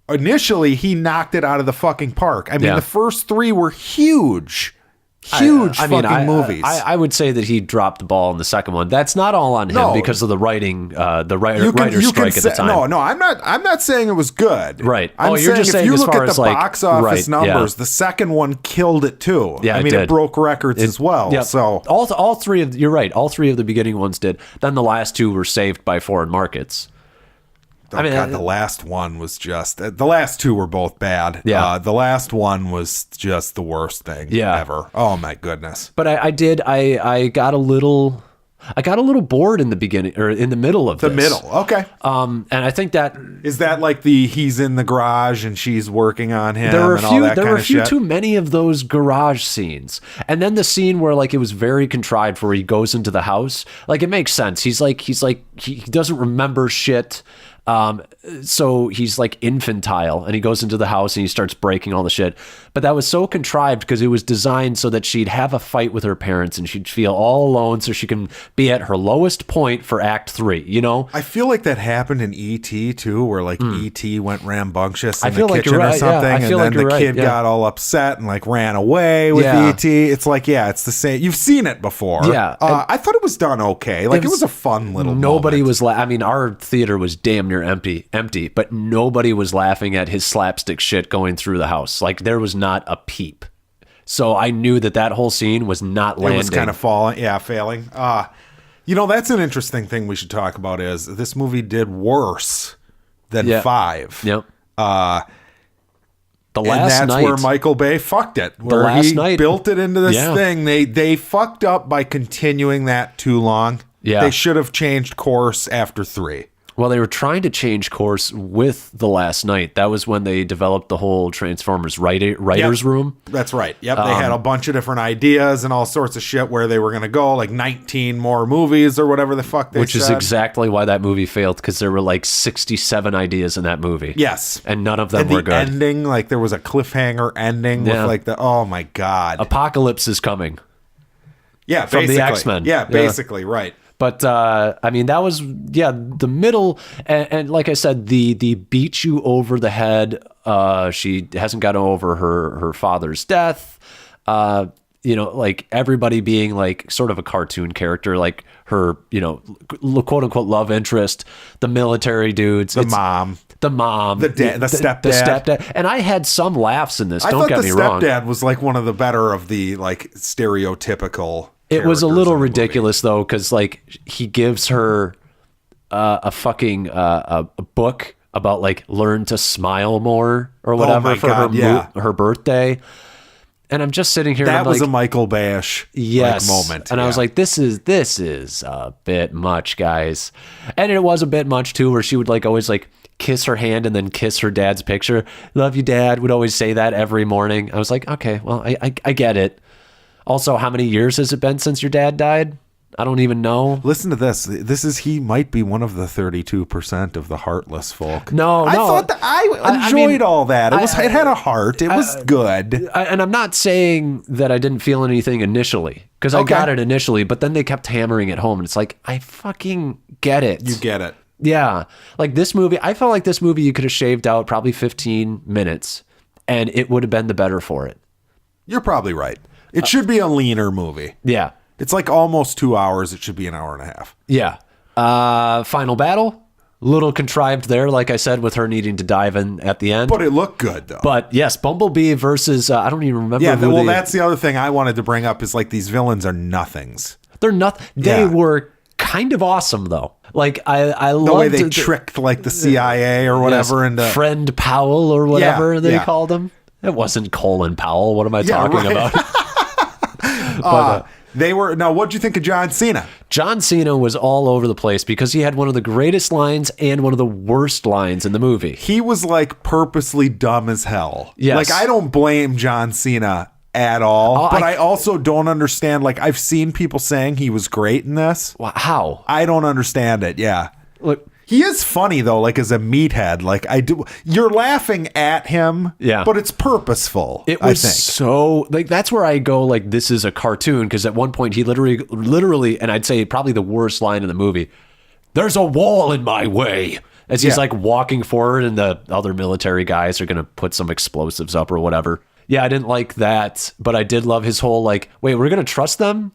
initially he knocked it out of the fucking park. I mean, the first three were huge. Huge fucking movies. I would say that he dropped the ball in the second one. That's not all on him because of the writing, writer's strike at the time. No, I'm not saying it was good. Right. I'm you're just saying if you as look far at as the like box office numbers, the second one killed it too. Yeah, I mean, it broke records as well. Yeah. So all three of you're right. All three of the beginning ones did. Then the last two were saved by foreign markets. The last one was just... The last two were both bad. Yeah. The last one was just the worst thing ever. Oh, my goodness. But I got a little bored in the beginning, or in the middle of this. Okay. And I think that... Is that like he's in the garage and she's working on him there were a few too many of those garage scenes. And then the scene where like it was very contrived where he goes into the house. Like it makes sense. He doesn't remember shit. So he's like infantile and he goes into the house and he starts breaking all the shit. But that was so contrived because it was designed so that she'd have a fight with her parents and she'd feel all alone so she can be at her lowest point for act 3, you know? I feel like that happened in E.T. too, where like E.T. went rambunctious in the kitchen or something, and then the kid got all upset and like ran away with E.T. It's like, it's the same. You've seen it before. Yeah. I thought it was done okay. Like it was a fun little Nobody moment. was I mean, our theater was damn near empty, but nobody was laughing at his slapstick shit going through the house. Like there was not a peep. So I knew that whole scene was not landing. It was kind of failing. That's an interesting thing we should talk about is this movie did worse than 5. Yep. And that's where Michael Bay fucked it. Where he built it into this thing. They fucked up by continuing that too long. Yeah. They should have changed course after 3. Well, they were trying to change course with The Last Night. That was when they developed the whole Transformers writer's room. That's right. Yep. They had a bunch of different ideas and all sorts of shit where they were going to go, like 19 more movies or whatever the fuck they said. Which is exactly why that movie failed, because there were like 67 ideas in that movie. Yes. And none of them were good. Ending, like there was a cliffhanger ending with like oh my God. Apocalypse is coming. Yeah, from the X-Men. Yeah, basically, right. But, I mean, that was, the middle, and like I said, the beat you over the head, she hasn't gotten over her father's death, like everybody being like sort of a cartoon character, like her, quote unquote love interest, the military dudes. The mom. The stepdad. And I had some laughs in this, don't get me wrong. The stepdad was like one of the better of the like stereotypical. It was a little ridiculous though, because like he gives her a fucking a book about like learn to smile more or whatever for her birthday, and I'm just sitting here. That was like, a Michael Bayish moment, and I was like, this is a bit much, guys, and it was a bit much too, where she would like always like kiss her hand and then kiss her dad's picture. Love you, Dad. Would always say that every morning. I was like, okay, well, I get it. Also, how many years has it been since your dad died? I don't even know. Listen to this. He might be one of the 32% of the heartless folk. No. I thought I enjoyed all that. It had a heart. It was good. And I'm not saying that I didn't feel anything initially, because I got it initially, but then they kept hammering it home, and it's like, I fucking get it. You get it. Yeah. Like this movie, I felt like this movie you could have shaved out probably 15 minutes, and it would have been the better for it. You're probably right. It should be a leaner movie. Yeah. It's like almost 2 hours. It should be an hour and a half. Yeah. Final battle. Little contrived there, like I said, with her needing to dive in at the end. But it looked good, though. But yes, Bumblebee versus, I don't even remember. Yeah, that's the other thing I wanted to bring up is like these villains are nothings. They're nothing. They were kind of awesome, though. Like, I love the way they tricked like the CIA or whatever into Friend Powell or whatever they called him. It wasn't Colin Powell. What am I talking about? But, they were. Now, what'd you think of John Cena? John Cena was all over the place because he had one of the greatest lines and one of the worst lines in the movie. He was like purposely dumb as hell. Yes. Like, I don't blame John Cena at all, but I also don't understand. Like, I've seen people saying he was great in this. How? I don't understand it. Yeah. Look. He is funny though, like as a meathead. Like you're laughing at him, but it's purposeful. It was so like that's where I go. Like this is a cartoon because at one point he literally, and I'd say probably the worst line in the movie. There's a wall in my way as he's like walking forward, and the other military guys are gonna put some explosives up or whatever. Yeah, I didn't like that, but I did love his whole like, wait, we're going to trust them?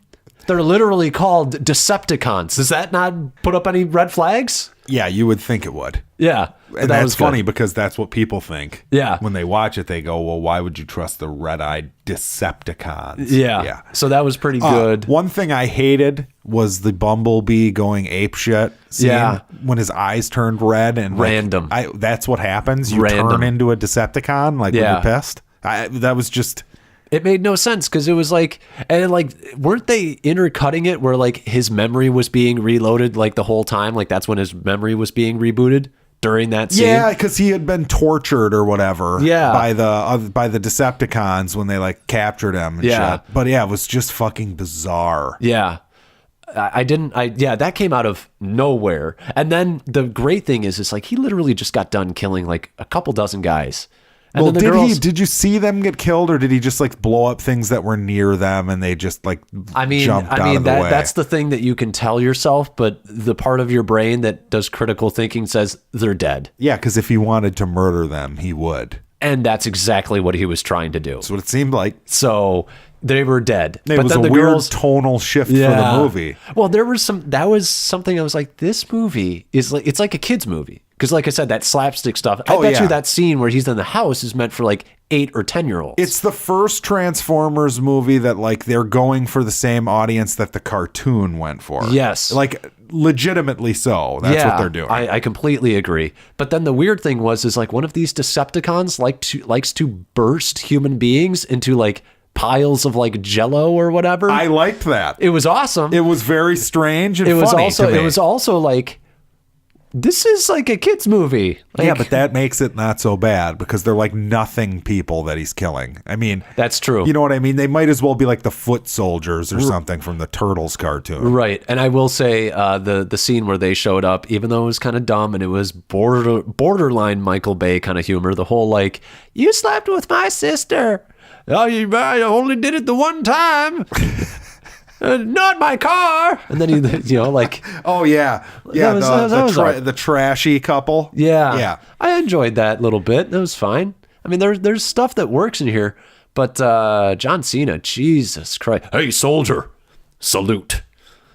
They're literally called Decepticons. Does that not put up any red flags? Yeah, you would think it would. Yeah. And that's funny because that's what people think. Yeah. When they watch it, they go, well, why would you trust the red-eyed Decepticons? Yeah. So that was pretty good. One thing I hated was the Bumblebee going apeshit scene. Yeah. When his eyes turned red. And random. That's what happens. You Random. turn into a Decepticon when you're pissed. That was just... It made no sense because it was like, and like, weren't they intercutting it where like his memory was being reloaded like the whole time? Like that's when his memory was being rebooted during that scene? Yeah, because he had been tortured or whatever by the Decepticons when they like captured him and shit. But yeah, it was just fucking bizarre. Yeah. That came out of nowhere. And then the great thing is, it's like he literally just got done killing like a couple dozen guys. And well, then did you see them get killed, or did he just like blow up things that were near them and they just like jumped out of the way? That's the thing that you can tell yourself, but the part of your brain that does critical thinking says they're dead. Yeah, because if he wanted to murder them, he would. And that's exactly what he was trying to do. That's what it seemed like. So they were dead. It was a weird tonal shift for the movie. Well, that was something I was like, this movie is like, it's like a kid's movie. Because like I said, that slapstick stuff, I bet you that scene where he's in the house is meant for like 8 or 10-year-olds. It's the first Transformers movie that like they're going for the same audience that the cartoon went for. Yes. Like legitimately so. That's what they're doing. I completely agree. But then the weird thing is like one of these Decepticons likes to burst human beings into like piles of like Jello or whatever. I liked that. It was awesome. It was very strange and funny to me. It was also like, this is like a kid's movie. Yeah, but that makes it not so bad because they're like nothing people that he's killing. I mean, that's true. You know what I mean? They might as well be like the foot soldiers or something from the Turtles cartoon. Right. And I will say the scene where they showed up, even though it was kind of dumb and it was borderline Michael Bay kind of humor, the whole like, you slept with my sister. Oh, I only did it the one time. Not my car. And then he, like, oh yeah, the trashy couple. Yeah. I enjoyed that little bit. That was fine. I mean, there's stuff that works in here, but John Cena, Jesus Christ, hey soldier, salute.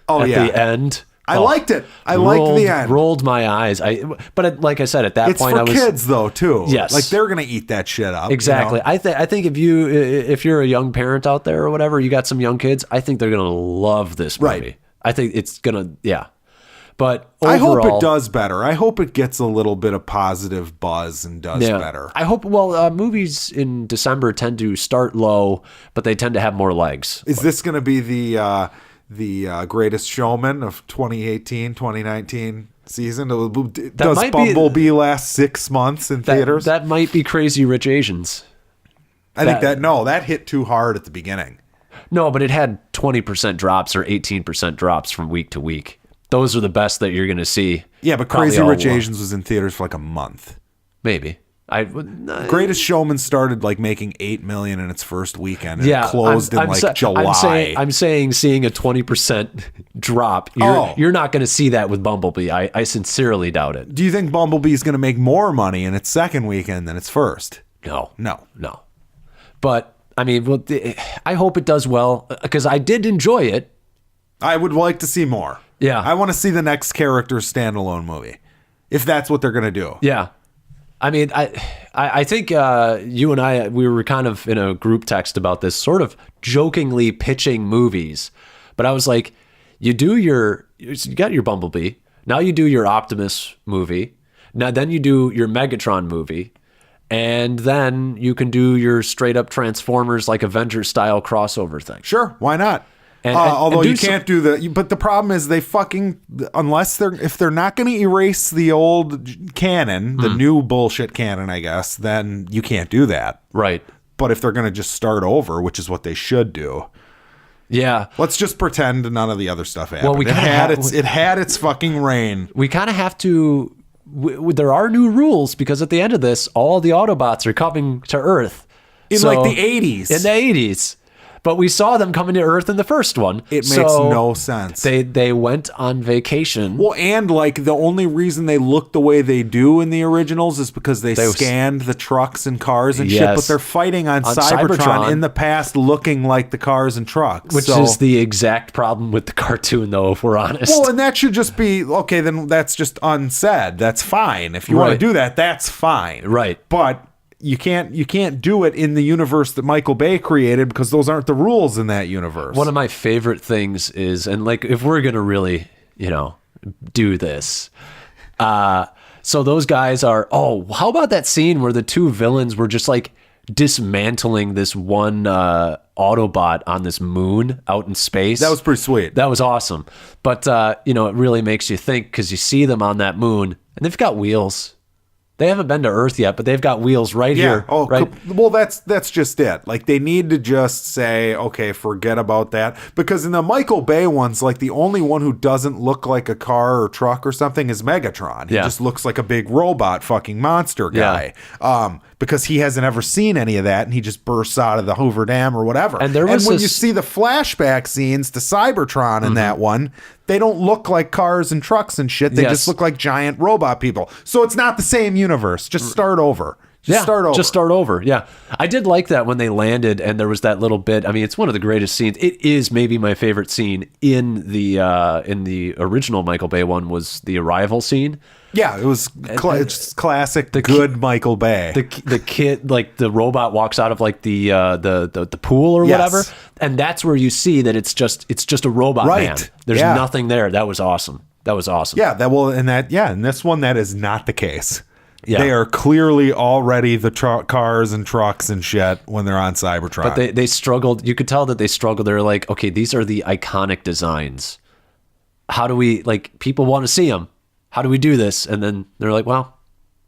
Oh at the end. I liked it. I liked the end. Rolled my eyes. Like I said, at that point, it's for kids though too. Yes, like they're gonna eat that shit up. Exactly. You know? I think if you're a young parent out there or whatever, you got some young kids, I think they're gonna love this movie. Right. I think it's gonna But overall, I hope it does better. I hope it gets a little bit of positive buzz and does better. I hope. Well, movies in December tend to start low, but they tend to have more legs. Is this going to be the Greatest Showman of 2018, 2019 season? Does Bumblebee last 6 months in theaters? That might be Crazy Rich Asians. I think that hit too hard at the beginning. No, but it had 20% drops or 18% drops from week to week. Those are the best that you're going to see. Yeah, but Crazy Rich Asians was in theaters for like a month. Maybe. Greatest Showman started like making $8 million in its first weekend and it closed in July. I'm saying seeing a 20% drop. You're not going to see that with Bumblebee. I sincerely doubt it. Do you think Bumblebee is going to make more money in its second weekend than its first? No. No. But I mean, I hope it does well because I did enjoy it. I would like to see more. Yeah. I want to see the next character standalone movie, if that's what they're going to do. Yeah. I mean, I think you and we were kind of in a group text about this, sort of jokingly pitching movies. But I was like, you got your Bumblebee. Now you do your Optimus movie. Now then you do your Megatron movie. And then you can do your straight up Transformers like Avengers style crossover thing. Sure. Why not? Although you can't do but the problem is if they're not going to erase the old canon, the new bullshit canon, I guess, then you can't do that. Right. But if they're going to just start over, which is what they should do. Yeah. Let's just pretend none of the other stuff happened. Well, it had its fucking reign. We kind of have to, there are new rules because at the end of this, all the Autobots are coming to Earth. In like the 80s. In the 80s. But we saw them coming to Earth in the first one. It makes no sense. They went on vacation. Well, and like the only reason they look the way they do in the originals is because they scanned the trucks and cars and shit, but they're fighting on Cybertron in the past looking like the cars and trucks. Which is the exact problem with the cartoon, though, if we're honest. Well, and that should just be, okay, then that's just unsaid. That's fine. If you want to do that, that's fine. Right. But you can't do it in the universe that Michael Bay created because those aren't the rules in that universe. One of my favorite things is, and like if we're gonna really, do this, so those guys are. Oh, how about that scene where the two villains were just like dismantling this one Autobot on this moon out in space? That was pretty sweet. That was awesome. But it really makes you think because you see them on that moon and they've got wheels. They haven't been to Earth yet, but they've got wheels right here. Oh, right? Well, that's just it. Like, they need to just say, okay, forget about that. Because in the Michael Bay ones, like, the only one who doesn't look like a car or truck or something is Megatron. He just looks like a big robot fucking monster guy. Yeah. Because he hasn't ever seen any of that, and he just bursts out of the Hoover Dam or whatever. And when you see the flashback scenes to Cybertron in that one, they don't look like cars and trucks and shit. They just look like giant robot people. So it's not the same universe. Just start over. Just start over. Yeah. I did like that when they landed and there was that little bit. I mean, it's one of the greatest scenes. It is maybe my favorite scene in the original Michael Bay one was the arrival scene. Yeah, it was it's classic good Michael Bay. The kid, like the robot walks out of like the pool or whatever, and that's where you see that it's just a robot man. There's nothing there. That was awesome. Yeah, in this one that is not the case. Yeah. They are clearly already the cars and trucks and shit when they're on Cybertron. But they struggled. You could tell that they struggled. They were like, okay, these are the iconic designs. How do we, like, people want to see them. How do we do this? And then they're like, well,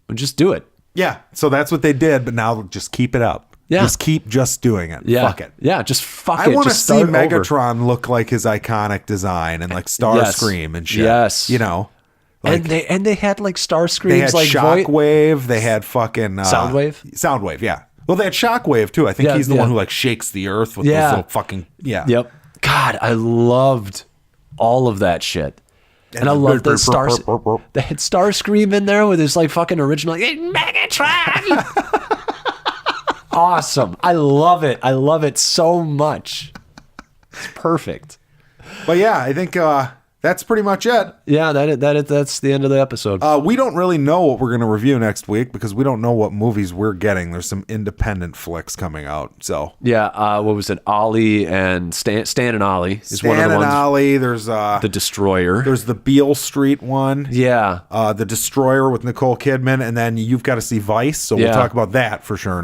we'll just do it. Yeah. So that's what they did. But now just keep it up. Yeah. Just keep doing it. Yeah. Fuck it. Yeah. Just fuck it. I want to see Megatron look like his iconic design and like Starscream and shit. Yes. Like, and they had like Starscreams. They had like Shockwave. They had fucking Soundwave. Soundwave. Yeah. Well, they had Shockwave too. I think he's the one who like shakes the earth with those little fucking Yep. God, I loved all of that shit. And I love the they had Starscream in there with his like fucking original Megatron. Awesome. I love it. I love it so much. It's perfect. But yeah, I think that's pretty much it. Yeah, that's the end of the episode. We don't really know what we're going to review next week because we don't know what movies we're getting. There's some independent flicks coming out. So yeah, what was it? Ollie and Stan and Ollie is one of the ones. Stan and Ollie. There's The Destroyer. There's the Beale Street one. Yeah. The Destroyer with Nicole Kidman, and then you've got to see Vice. So we'll talk about that for sure.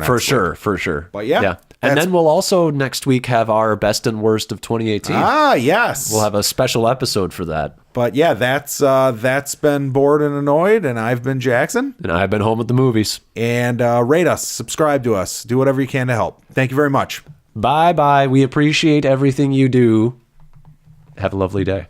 For sure. But yeah. And then we'll also next week have our best and worst of 2018. Ah, yes. We'll have a special episode for that. But yeah, that's been Bored and Annoyed, and I've been Jackson. And I've been home at the movies. And rate us, subscribe to us, do whatever you can to help. Thank you very much. Bye-bye. We appreciate everything you do. Have a lovely day.